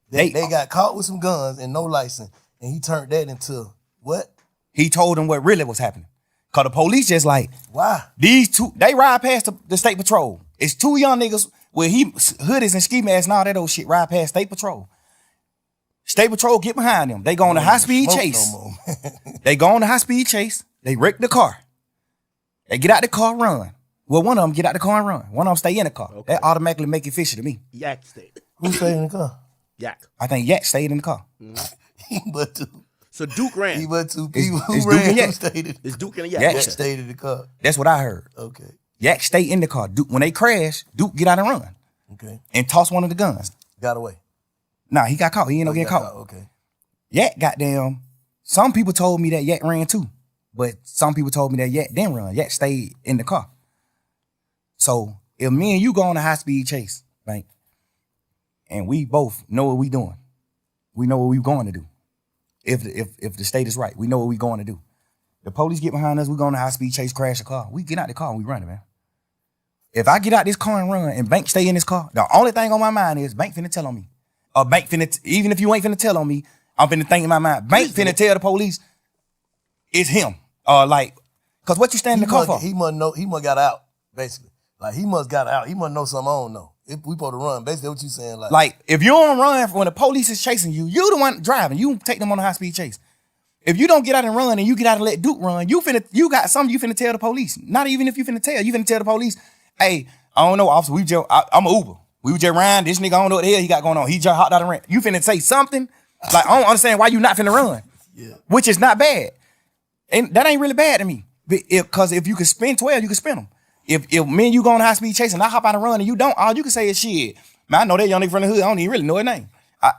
They got caught with some guns and no license, and he turned that into what? He told them what really was happening. 'Cause the police just like, why? These 2, they ride past the state patrol. It's 2 young niggas with hoodies and ski masks and all that old shit ride past state patrol. State patrol get behind them. They go on a high-speed chase. No They go on a high-speed chase. They wreck the car. They get out the car, run. Well, one of them get out the car and run. One of them stay in the car. Okay. That automatically make it fishy to me. Yak stayed. Who stayed in the car? Yak. I think Yak stayed in the car. He but 2. So Duke ran. He but 2 people it's who Duke ran. and Yak. Who stayed in It's Duke and Yak. Yak Yak stayed in the car. That's what I heard. Okay. Yak stayed in the car. Duke, when they crash, Duke get out and run. Okay. And toss one of the guns. Got away. Nah, he got caught. He ended up getting caught. Okay. Yak goddamn. Some people told me that Yak ran too. But some people told me that Yak didn't run. Yak stayed in the car. So if me and you go on a high-speed chase, right, and we both know what we doing, we know what we going to do. If the state is right, we know what we going to do. The police get behind us, we go on a high-speed chase, crash the car. We get out the car and we running, man. If I get out this car and run and Bank stay in this car, the only thing on my mind is Bank finna tell on me. Or Bank finna, even if you ain't finna tell on me, I'm finna think in my mind, Bank finna tell the police it's him. Cause what you stand in the car for? He must know. He must got out. Basically, like he must got out. He must know something I don't know. If we supposed to run, basically what you saying, like if you don't run when the police is chasing you, you the one driving. You take them on a high speed chase. If you don't get out and run and you get out and let Duke run, you got something you finna tell the police. Not even if you finna tell the police, hey, I don't know, officer, I'm an Uber. We were just riding, this nigga, I don't know what the hell he got going on. He just hopped out and ran. You finna say something? Like, I don't understand why you not finna run. Yeah. Which is not bad. And that ain't really bad to me. Because if you can spin 12, you can spin them. If me and you go on high speed chase and I hop out and run and you don't, all you can say is shit. Man, I know that young nigga from the hood. I don't even really know his name.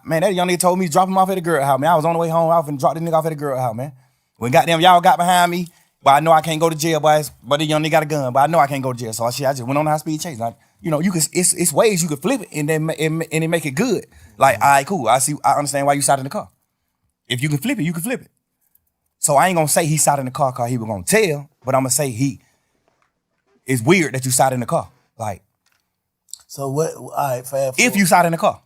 Man, that young nigga told me to drop him off at the girl house, man. I was on the way home. I was finna drop this nigga off at the girl house, man. When goddamn y'all got behind me, but I know I can't go to jail, boys. But the young nigga got a gun, but I know I can't go to jail. So I just went on a high speed chase. Like, you know, you can. It's ways you could flip it and then make it good. Like, all right, cool. I understand why you sat in the car. If you can flip it, you can flip it. So I ain't gonna say he sat in the car because he was gonna tell, but I'm gonna say it's weird that you sat in the car. Like, so what? All right, fast forward. If you sat in the car.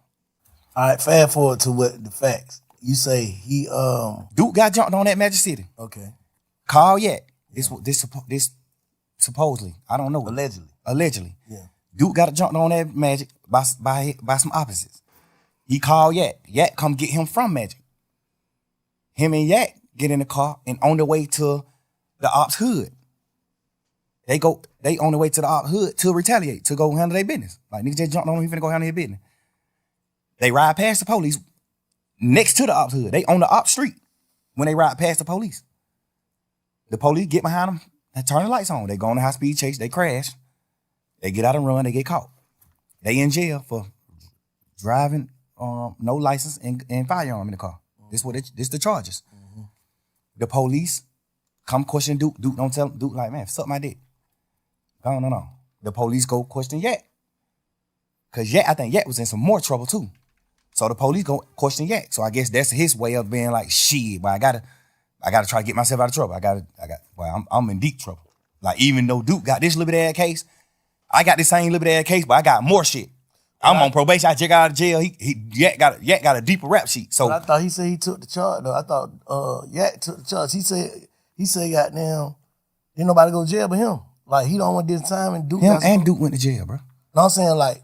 All right, fast forward to what the facts. You say he Duke got jumped on at Magic City. Okay. Call yet. This supposedly. I don't know. Allegedly. Yeah. Duke got jumped on at Magic by some opposites. He called Yak. Yak come get him from Magic. Him and Yak get in the car and on the way to the ops hood. They on the way to the ops hood to retaliate, to go handle their business. Like, niggas just jumped on him, he finna go handle their business. They ride past the police next to the ops hood. They on the ops street when they ride past the police. The police get behind them and turn the lights on. They go on a high speed chase, they crash. They get out and run, they get caught. They in jail for driving no license and firearm in the car. This the charges. Mm-hmm. The police come question Duke. Duke don't tell Duke like, man, suck my dick. No. The police go question Yak. Cause I think Yak was in some more trouble too. So the police go question Yak. So I guess that's his way of being like, shit, but I gotta try to get myself out of trouble. I'm in deep trouble. Like, even though Duke got this little bit of case, I got this same little bit of case, but I got more shit. I'm on probation. I just got out of jail. Yak got a deeper rap sheet. So but I thought he said he took the charge though. I thought Yak took the charge. He said goddamn, ain't nobody go to jail but him. Like, he don't want this time, and Duke Duke went to jail, bro. No, I'm saying like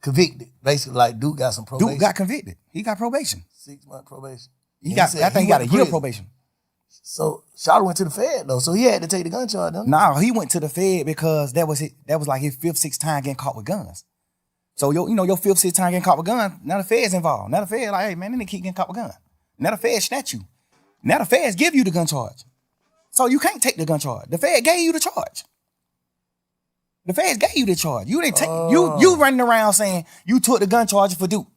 convicted. Basically, like Duke got some probation. Duke got convicted. He got probation. 6-month probation. I think he got a year probation. So Shawty went to the Fed though, so he had to take the gun charge. No, he went to the Fed because that was like his 5th, 6th time getting caught with guns. So your 5th, 6th time getting caught with guns. Now the Fed's involved. Now the Fed like, hey man, they keep getting caught with guns. Now the Fed snatch you. Now the Feds give you the gun charge. So you can't take the gun charge. The Fed gave you the charge. The Feds gave you the charge. You didn't take you running around saying you took the gun charge for Duke.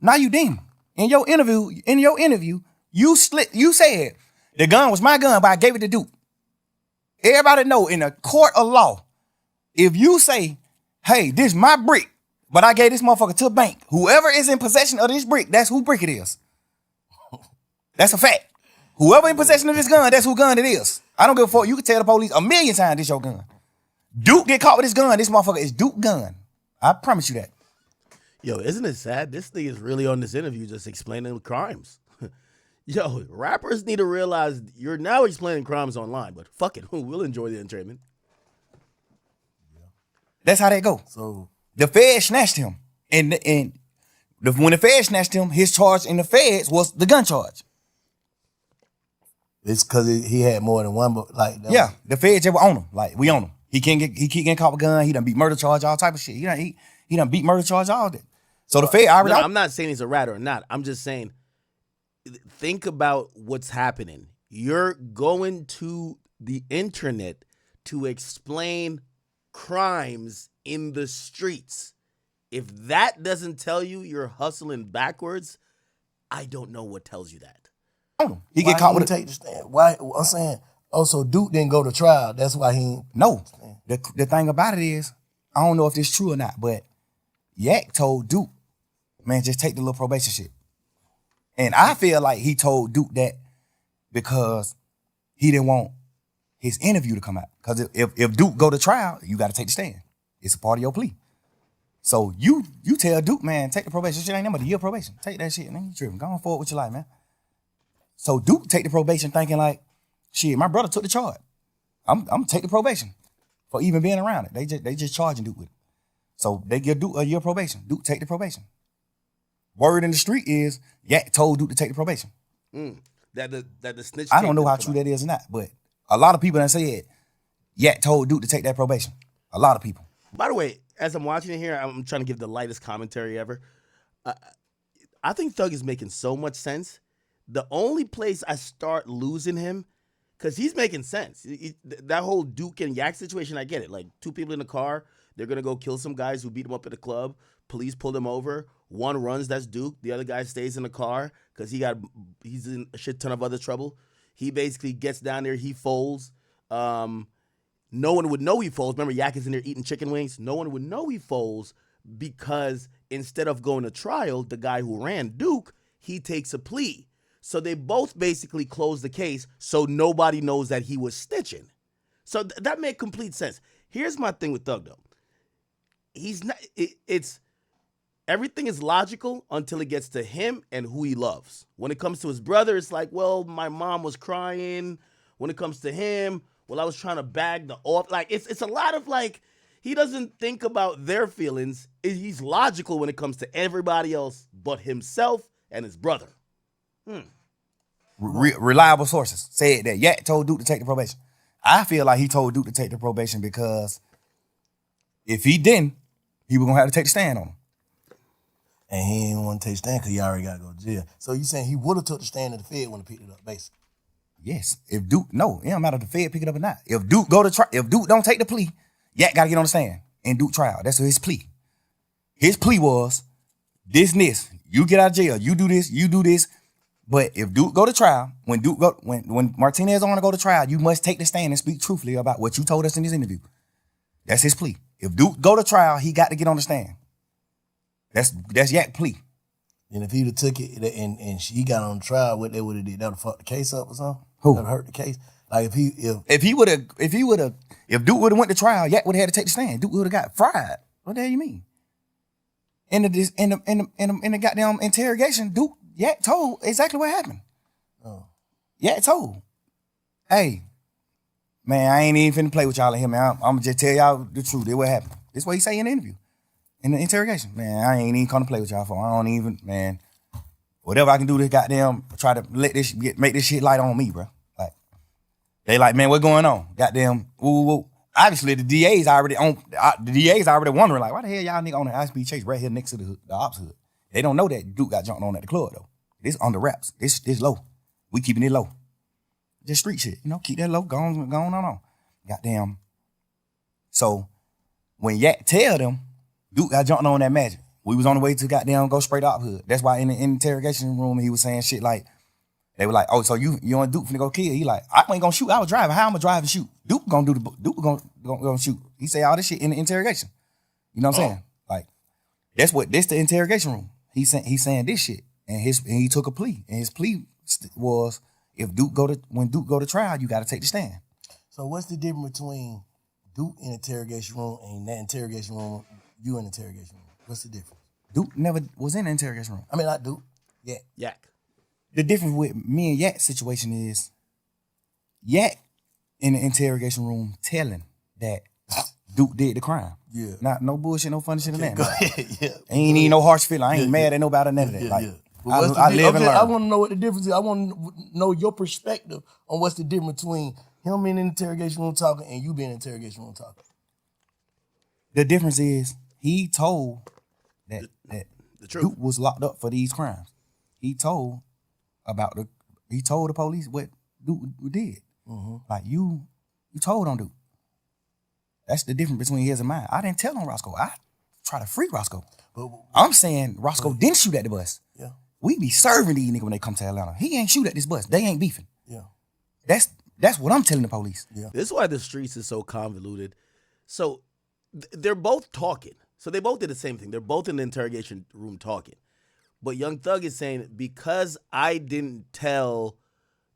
Now you didn't. In your interview, you said the gun was my gun, but I gave it to Duke. Everybody know in a court of law, if you say, hey, this is my brick, but I gave this motherfucker to a bank, whoever is in possession of this brick, that's who brick it is. That's a fact. Whoever in possession of this gun, that's who gun it is. I don't give a fuck. You can tell the police 1,000,000 times this your gun. Duke get caught with this gun. This motherfucker is Duke gun. I promise you that. Yo, isn't it sad? This thing is really on this interview just explaining crimes. Yo, rappers need to realize you're now explaining crimes online, but fuck it, we'll enjoy the entertainment. That's how they go. So the Fed snatched him, and when the Fed snatched him, his charge in the Feds was the gun charge. It's because he had more than one, but like the Feds just were on him. Like, we on him. He keep getting caught with a gun. He done beat murder charge, all type of shit. He done beat murder charge, all that. So the Fed already. No, I'm not saying he's a rat or not. I'm just saying, think about what's happening. You're going to the internet to explain crimes in the streets. If that doesn't tell you you're hustling backwards, I don't know what tells you that. He get caught with take the stand. Why? I'm saying, so Duke didn't go to trial. That's why he ain't. No. The thing about it is, I don't know if this true or not, but Yak told Duke, man, just take the little probation shit. And I feel like he told Duke that because he didn't want his interview to come out. Because if Duke go to trial, you got to take the stand. It's a part of your plea. So you tell Duke, man, take the probation shit. Ain't nothing but a year probation. Take that shit, man. You tripping. Go on forward with your life, man. So Duke take the probation thinking like, shit, my brother took the charge. I'm gonna take the probation for even being around it. They just charging Duke with it. So they give Duke a year probation. Duke take the probation. Word in the street is Yak told Duke to take the probation. That the snitch. I don't know how true that is or not, but a lot of people that said Yak told Duke to take that probation. A lot of people. By the way, as I'm watching it here, I'm trying to give the lightest commentary ever. I think Thug is making so much sense. The only place I start losing him, because he's making sense. That whole Duke and Yak situation, I get it. Like, 2 people in the car, they're going to go kill some guys who beat him up at the club. Police pull them over. One runs, that's Duke. The other guy stays in the car because he's in a shit ton of other trouble. He basically gets down there, he folds. No one would know he folds. Remember, Yak is in there eating chicken wings. No one would know he folds because instead of going to trial, the guy who ran, Duke, he takes a plea. So they both basically close the case so nobody knows that he was snitching. So that made complete sense. Here's my thing with Thug, though. He's not. It's everything is logical until it gets to him and who he loves. When it comes to his brother, it's like, well, my mom was crying. When it comes to him, well, I was trying to bag the off. Like, it's a lot of like, he doesn't think about their feelings. He's logical when it comes to everybody else but himself and his brother. Reliable sources said that Yak told Duke to take the probation. I feel like he told Duke to take the probation because if he didn't, he was going to have to take the stand on him. And he didn't want to take the stand because he already got to go to jail. So you saying he would have took the stand in the Fed when he picked it up, basically? Yes. If Duke, no, it don't matter if the Fed pick it up or not. If Duke if Duke don't take the plea, Yak got to get on the stand and Duke trial. That's his plea. His plea was this. You get out of jail. You do this. But if Duke go to trial, when Martinez want to go to trial, you must take the stand and speak truthfully about what you told us in this interview. That's his plea. If Duke go to trial, he got to get on the stand. That's Yak plea. And if he'd have took it and she got on trial, what they would have did, that would have fucked the case up or something? Who? That would hurt the case. Like if Duke would have went to trial, Yak would have had to take the stand. Duke would have got fried. What the hell you mean? In the goddamn interrogation, Yak told exactly what happened. Oh. Yak told, hey, man, I ain't even finna play with y'all in here, man. I'm gonna just tell y'all the truth. That's what happened. This is what he say in the interview. In the interrogation, man, I ain't even come to play with y'all for. I don't even, man. Whatever I can do to goddamn try to make this shit light on me, bro. Like, they like, man, what going on? Goddamn, woo. Obviously, the DA's already wondering, like, why the hell y'all nigga on the high-speed chase right here next to the ops hood? They don't know that Duke got jumped on at the club, though. This under wraps. This low. We keeping it low. Just street shit, keep that low, going on. Goddamn. So, when Yak tell them, Duke got jumped on that magic. We was on the way to goddamn go straight up hood. That's why in the interrogation room he was saying shit like, they were like, oh, so you and Duke finna go kill? He like, I ain't gonna shoot. I was driving. How I'm gonna drive and shoot? Duke gonna shoot. He say all this shit in the interrogation. You know what I'm saying? Like, this the interrogation room. He's saying this shit, and he took a plea, and his plea was when Duke go to trial, you got to take the stand. So what's the difference between Duke in the interrogation room and that interrogation room? You in the interrogation room. What's the difference? Duke never was in the interrogation room. I mean, not Duke. Yeah. Yak. The difference with me and Yak's situation is Yak in the interrogation room telling that Duke did the crime. Yeah. Not no bullshit, no funny shit in that. Go ahead. Yeah. Ain't even no harsh feeling. I ain't mad at nobody or none of that. Like, I live and learn. I want to know what the difference is. I want to know your perspective on what's the difference between him being in the interrogation room talking and you being in the interrogation room talking. The difference is he told that the truth. Duke was locked up for these crimes. He told the police what Duke did. Mm-hmm. Like you told on Duke. That's the difference between his and mine. I didn't tell on Roscoe. I try to free Roscoe. I'm saying Roscoe didn't shoot at the bus. Yeah. We be serving these niggas when they come to Atlanta. He ain't shoot at this bus. They ain't beefing. Yeah. That's what I'm telling the police. Yeah. This is why the streets is so convoluted. So they're both talking. So they both did the same thing. They're both in the interrogation room talking. But Young Thug is saying, because I didn't tell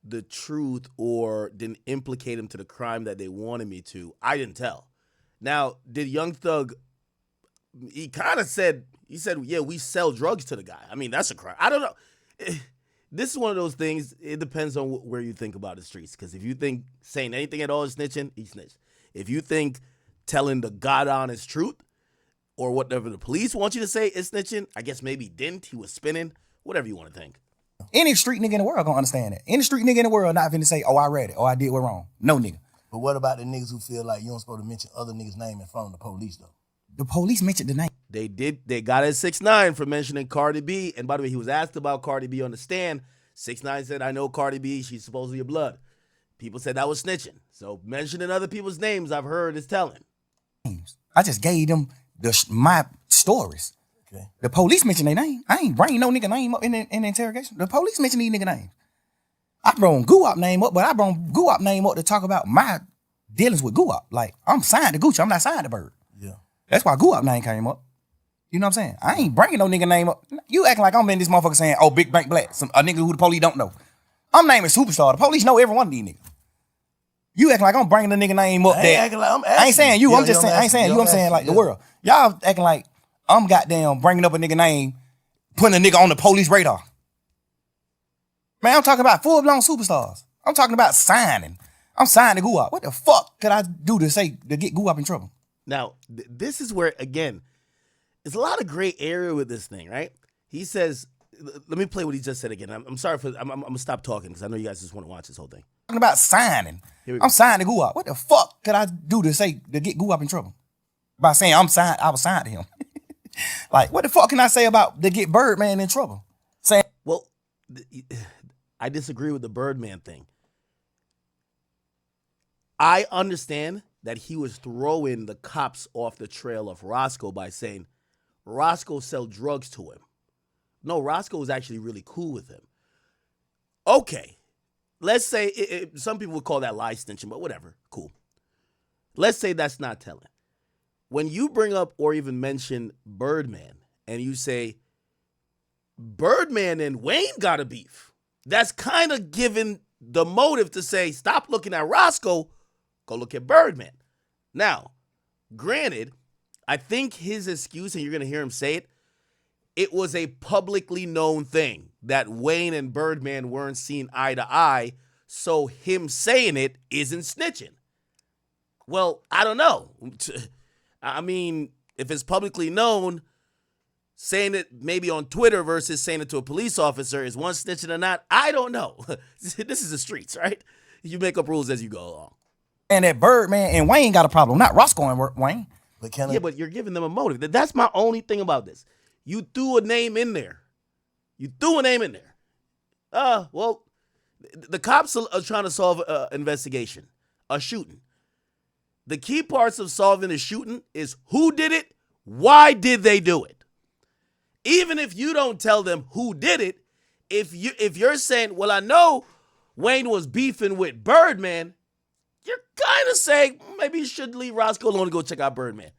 the truth or didn't implicate him to the crime that they wanted me to, I didn't tell. Now, did Young Thug, he kind of said, yeah, we sell drugs to the guy. I mean, that's a crime. I don't know. This is one of those things, it depends on where you think about the streets. Because if you think saying anything at all is snitching, he snitched. If you think telling the God honest truth or whatever the police want you to say is snitching, I guess maybe he didn't. He was spinning. Whatever you want to think. Any street nigga in the world gonna understand that. Any street nigga in the world not finna say, oh, I read it, or I did what wrong. No nigga. But what about the niggas who feel like you don't supposed to mention other niggas' name in front of the police, though? The police mentioned the name. They did. They got at 6ix9ine for mentioning Cardi B. And by the way, he was asked about Cardi B on the stand. 6ix9ine said, I know Cardi B. She's supposedly a blood. People said that was snitching. So mentioning other people's names, I've heard, is telling. I just gave them my stories. Okay. The police mentioned their name. I ain't bring no nigga name up in the interrogation. The police mentioned these nigga names. I brought Guap name up, but I brought Guap name up to talk about my dealings with Guap. Like, I'm signed to Gucci. I'm not signed to Bird. Yeah. That's why Guap name came up. You know what I'm saying? I ain't bringing no nigga name up. You acting like I'm in this motherfucker saying, oh, Big Bank Black, a nigga who the police don't know. I'm naming Superstar. The police know every one of these niggas. You acting like I'm bringing the nigga name up there. I ain't saying you. I'm just saying, I ain't saying you. I'm saying like the world. Y'all acting like I'm goddamn bringing up a nigga name, putting a nigga on the police radar. Man, I'm talking about full-blown superstars. I'm talking about signing. I'm signing Guap. What the fuck could I do to get Guap in trouble? Now, this is where, again, it's a lot of gray area with this thing, right? He says, let me play what he just said again. I'm sorry I'm going to stop talking because I know you guys just want to watch this whole thing. Talking about signing. I'm signing Guap. What the fuck could I do to get Guap in trouble? By saying I was signed to him. Like, what the fuck can I say to get Birdman in trouble? Saying, well, I disagree with the Birdman thing. I understand that he was throwing the cops off the trail of Roscoe by saying Roscoe sell drugs to him. No, Roscoe was actually really cool with him. Okay, let's say some people would call that lie snitching, but whatever, cool. Let's say that's not telling. When you bring up or even mention Birdman and you say Birdman and Wayne got a beef, that's kind of giving the motive to say, stop looking at Roscoe, go look at Birdman. Now, granted, I think his excuse, and you're going to hear him say it, it was a publicly known thing that Wayne and Birdman weren't seen eye to eye, so him saying it isn't snitching. Well, I don't know. I mean, if it's publicly known, saying it maybe on Twitter versus saying it to a police officer, is one snitching or not? I don't know. This is the streets, right? You make up rules as you go along. And that Birdman and Wayne got a problem, not Roscoe and Wayne. But but you're giving them a motive. That's my only thing about this. You threw a name in there. Well, the cops are trying to solve an investigation, a shooting. The key parts of solving a shooting is who did it, why did they do it? Even if you don't tell them who did it, if you're saying, well, I know Wayne was beefing with Birdman, you're kind of saying maybe you should leave Roscoe alone and go check out Birdman.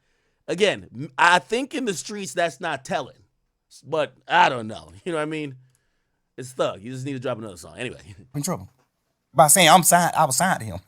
Again, I think in the streets that's not telling, but I don't know. You know what I mean? It's Thug. You just need to drop another song. Anyway. In trouble. By saying I was signed to him.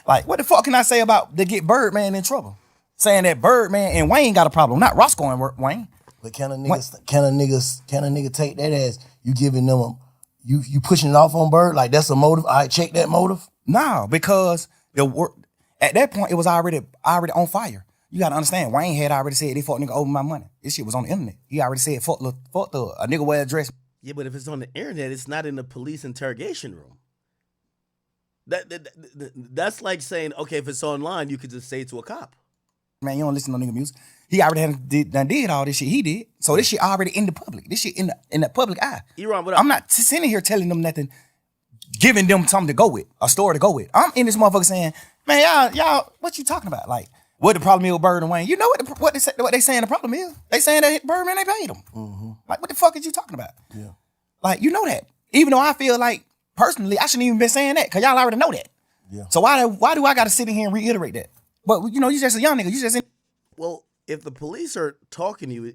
Like, what the fuck can I say about to get Birdman in trouble? Saying that Birdman and Wayne got a problem, not Roscoe and Wayne. But can a nigga take that as you giving them you pushing it off on Bird? Like that's a motive? I check that motive? No, because at that point it was already on fire. You gotta understand, Wayne had already said they fuck nigga over my money. This shit was on the internet. He already said fuck the a nigga wear a dress. Yeah, but if it's on the internet, it's not in the police interrogation room. That's like saying, okay, if it's online, you could just say it to a cop. Man, you don't listen to nigga music. He already did all this shit he did. So this shit already in the public. This shit in the public eye. What up? I'm not sitting here telling them nothing, giving them something to go with, a story to go with. I'm in this motherfucker saying, man, y'all, what you talking about? Like, what the problem is with Bird and Wayne? You know what they saying the problem is? They saying that Birdman ain't paid them. Mm-hmm. Like, what the fuck is you talking about? Yeah. Like, you know that. Even though I feel like, personally, I shouldn't even been saying that, because y'all already know that. Yeah. So why do I got to sit in here and reiterate that? But, you know, you just a young nigga. Well, if the police are talking to you,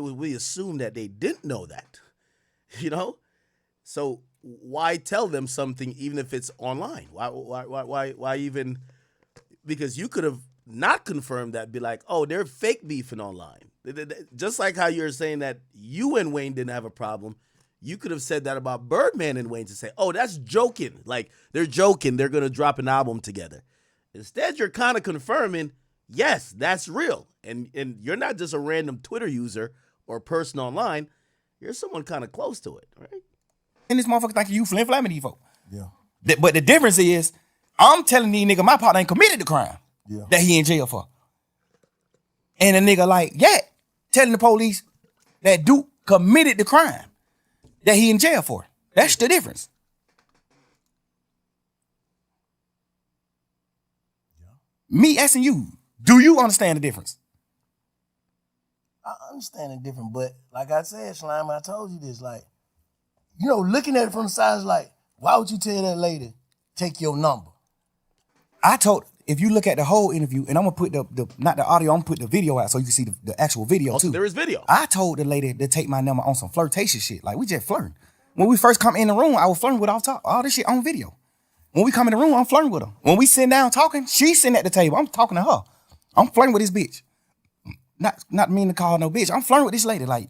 we assume that they didn't know that, you know? So why tell them something even if it's online? Why even? Because you could have not confirmed that, be like, oh, they're fake beefing online. Just like how you're saying that you and Wayne didn't have a problem, you could have said that about Birdman and Wayne to say, oh, that's joking. Like, they're joking. They're going to drop an album together. Instead, you're kind of confirming, yes, that's real. And you're not just a random Twitter user or person online. You're someone kind of close to it, right? And this motherfucker think you flim-flamming these folks. Yeah. But the difference is, I'm telling these niggas my partner ain't committed the crime that he in jail for. And a nigga like, telling the police that Duke committed the crime that he in jail for. That's the difference. Yeah. Me asking you, do you understand the difference? I understand the difference, but like I said, Slime, I told you this, like, you know, looking at it from the side is like, why would you tell that lady, take your number? If you look at the whole interview, and I'm gonna put the not the audio, I'm gonna put the video out so you can see the actual video too. There is video. I told the lady to take my number on some flirtation shit. Like, we just flirting. When we first come in the room, I was flirting with her off top. All this shit on video. When we come in the room, I'm flirting with her. When we sit down talking, she's sitting at the table. I'm talking to her. I'm flirting with this bitch. Not mean to call her no bitch. I'm flirting with this lady. Like,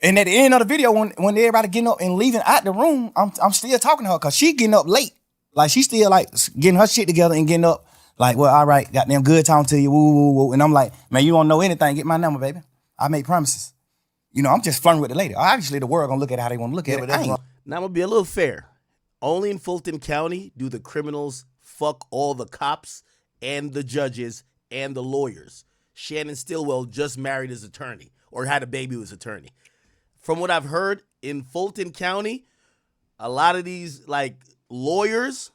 and at the end of the video, when everybody getting up and leaving out the room, I'm still talking to her because she getting up late. Like, she still like getting her shit together and getting up. Like, well, all right, goddamn good talking to you, woo, woo, woo. And I'm like, man, you don't know anything, get my number, baby. I made promises. You know, I'm just flirting with the lady. Obviously, the world gonna look at it how they want to look at it. Now, I'm gonna be a little fair. Only in Fulton County do the criminals fuck all the cops and the judges and the lawyers. Shannon Stillwell just married his attorney or had a baby with his attorney. From what I've heard, in Fulton County, a lot of these, like, lawyers,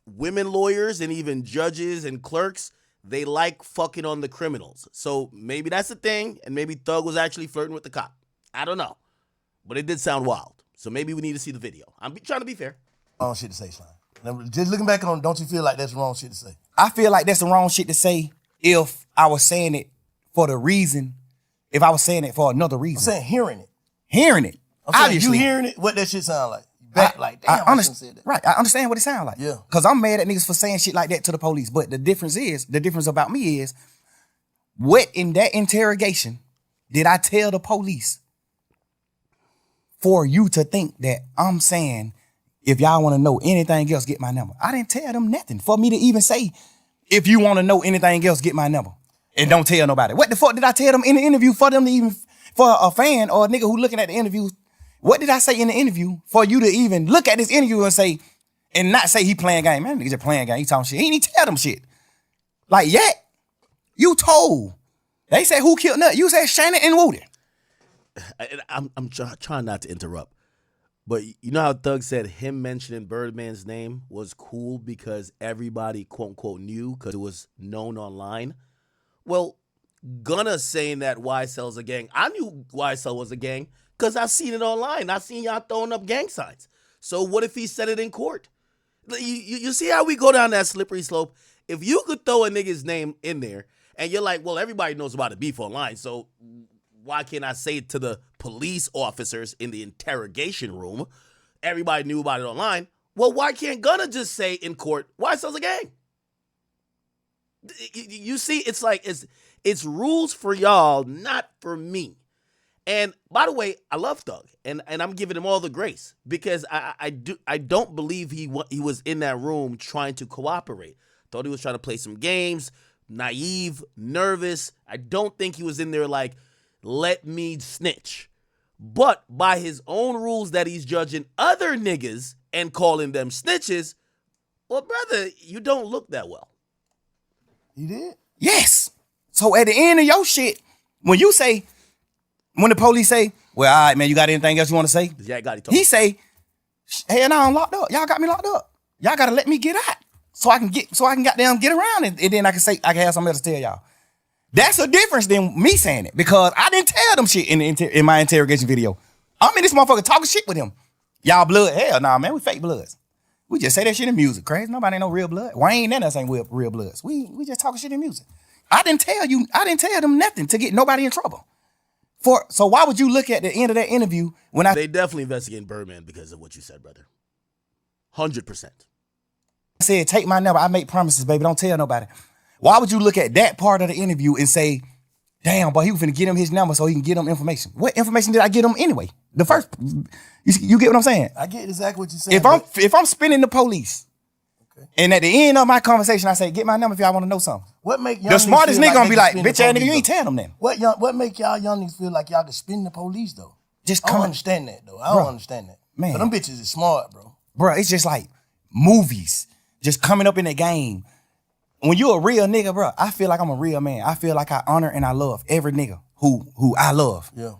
women lawyers, and even judges and clerks, they like fucking on the criminals. So maybe that's the thing, and maybe Thug was actually flirting with the cop. I don't know. But it did sound wild. So maybe we need to see the video. I'm trying to be fair. Wrong shit to say, Slime. Now, just looking back on, don't you feel like that's the wrong shit to say? I feel like that's the wrong shit to say if I was saying it for the reason, if I was saying it for another reason. I'm saying hearing it. Hearing it. I'm saying Obviously. you hearing it, what that shit sound like. Back like, damn, I shouldn't say that. Right, I understand what it sounds like. Yeah. Because I'm mad at niggas for saying shit like that to the police. But the difference about me is, what in that interrogation did I tell the police for you to think that I'm saying, if y'all want to know anything else, get my number? I didn't tell them nothing for me to even say, if you want to know anything else, get my number. And don't tell nobody. What the fuck did I tell them in the interview for them to even, for a fan or a nigga who looking at the interview? What did I say in the interview for you to even look at this interview and say, and not say he playing game? Man, nigga just playing game. He talking shit. He ain't even tell them shit. Like, yeah, you told. They said who killed Nut. You said Shannon and Woody. I'm trying not to interrupt, but you know how Thug said him mentioning Birdman's name was cool because everybody quote unquote knew because it was known online. Well, Gunna saying that YSL's a gang. I knew YSL was a gang because I've seen it online. I've seen y'all throwing up gang signs. So what if he said it in court? You see how we go down that slippery slope? If you could throw a nigga's name in there and you're like, well, everybody knows about the beef online, so why can't I say it to the police officers in the interrogation room? Everybody knew about it online. Well, why can't Gunna just say in court, YSL's a gang? You see, it's like it's rules for y'all, not for me. And by the way, I love Thug, and I'm giving him all the grace because I don't believe he was in that room trying to cooperate. Thought he was trying to play some games, naive, nervous. I don't think he was in there like, let me snitch. But by his own rules that he's judging other niggas and calling them snitches, well, brother, you don't look that well. You did? Yes. So at the end of your shit, when the police say, well, all right, man, you got anything else you want to say? Yeah, I got it. He say, hell no, I'm locked up. Y'all got me locked up. Y'all got to let me get out so I can goddamn get around and then I can have something else to tell y'all. That's a difference than me saying it because I didn't tell them shit in my interrogation video. I'm in this motherfucker talking shit with him. Y'all blood? Hell nah, man, we fake bloods. We just say that shit in music, crazy. Nobody ain't no real blood. Wayne and us ain't real bloods. We just talking shit in music. I didn't tell them nothing to get nobody in trouble. So why would you look at the end of that interview when They definitely investigating Birdman because of what you said, brother. 100%. I said, take my number. I make promises, baby. Don't tell nobody. Why would you look at that part of the interview and say, damn, boy, he was finna get him his number so he can get him information? What information did I get him anyway? The first, you get what I'm saying? I get exactly what you're saying. If I'm spinning the police, okay, and at the end of my conversation, I say, get my number if y'all want to know something. What make young the smartest nigga gonna be like, bitch ass nigga, you though? ain't telling them then. What make y'all young niggas feel like y'all can spin the police though? I don't understand that though. I don't understand that. Man. So them bitches is smart, bro. Bro, it's just like movies just coming up in the game. When you a real nigga, bro, I feel like I'm a real man. I feel like I honor and I love every nigga who I love. Yeah.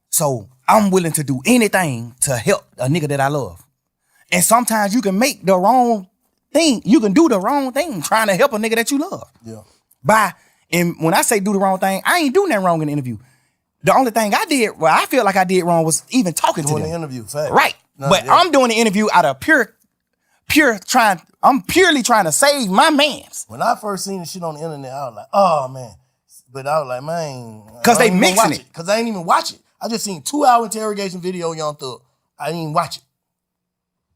So I'm willing to do anything to help a nigga that I love. And sometimes you can make the wrong thing. You can do the wrong thing trying to help a nigga that you love. Yeah. And when I say do the wrong thing, I ain't doing nothing wrong in the interview. The only thing I did, well, I feel like I did wrong was even talking to them. Doing the interview, fact. Right. No, but yeah. I'm doing the interview out of I'm purely trying to save my mans. When I first seen the shit on the internet, I was like, oh man. But I was like, man. Because they mixing it. Because I ain't even watch it. I just seen 2-hour interrogation video, Young Thug. I didn't even watch it.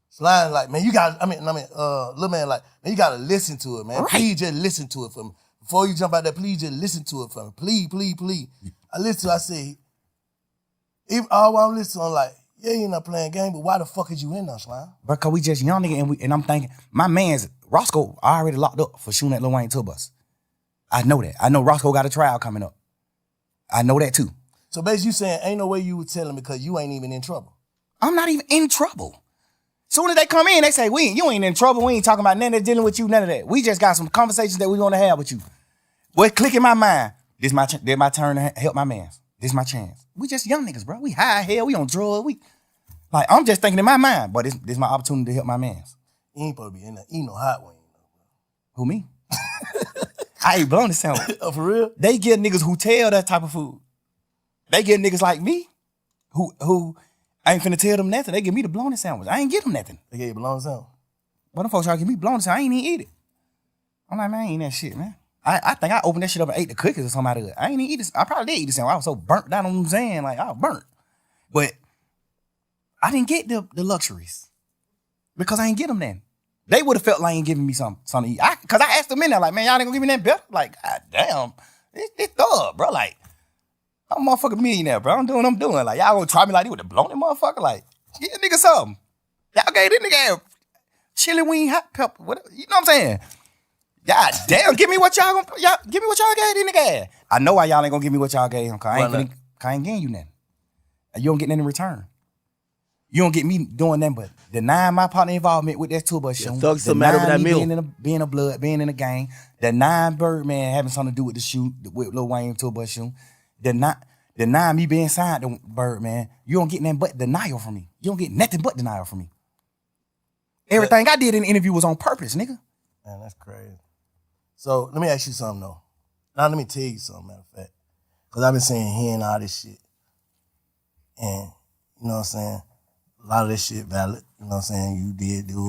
Slime like, man, little man like, man, you gotta listen to it, man. Right. Please just listen to it for me. Before you jump out there, please just listen to it for me. Please, please, please. I listen to it, I say, if all I'm listening, I'm like, yeah, you're not playing game, but why the fuck is you in there, Slime? Because we just young nigga and I'm thinking, my man's Roscoe already locked up for shooting at Lil Wayne tour bus. I know that. I know Roscoe got a trial coming up. I know that too. So basically you saying ain't no way you would tell him because you ain't even in trouble. I'm not even in trouble. Soon as they come in, they say, you ain't in trouble. We ain't talking about nothing that's dealing with you, none of that. We just got some conversations that we want to have with you. What click in my mind, this my turn to help my mans. This my chance. We just young niggas, bro. We high hell, we on drugs. I'm just thinking in my mind, but this my opportunity to help my mans. You ain't supposed to be in there. Eat no hot wing. Who, me? I ain't blown the sandwich. Oh, for real? They get niggas who tell that type of food. They get niggas like me who I ain't finna tell them nothing. They give me the bologna sandwich. I ain't get them nothing. They gave you bologna sandwich. But them folks try to give me bologna sandwich. I ain't even eat it. I'm like, man, I ain't eating that shit, man. I think I opened that shit up and ate the cookies or something out of it. I ain't even eat this. I probably did eat the sandwich. I was so burnt down on them saying, like, I was burnt. But I didn't get the luxuries because I ain't get them then. They would have felt like ain't giving me something to eat. Because I asked them in there, like, man, y'all ain't gonna give me that better? Like, God damn, it's thug, bro. Like, I'm a motherfucking millionaire, bro. I'm doing what I'm doing. Like, y'all gonna try me like this with the blown motherfucker? Like, get a nigga something. Y'all gave this nigga chili wing hot pepper. What, you know what I'm saying? God damn, give me what y'all gave this nigga. I know why y'all ain't gonna give me what y'all gave him. Cause I ain't getting you nothing. You don't get nothing in return. You don't get me doing nothing but denying my partner involvement with that tour bus show. Thug still mad over that meal. Being in the gang. Denying Birdman having something to do with the shoot, with Lil Wayne tour bus shoot. Denying me being signed to Birdman. You don't get nothing but denial from me. You don't get nothing but denial from me. Everything I did in the interview was on purpose, nigga. Man, that's crazy. So let me ask you something though. Now let me tell you something, matter of fact. Because I've been saying hearing all this shit. And, you know what I'm saying? A lot of this shit valid. You know what I'm saying? You did do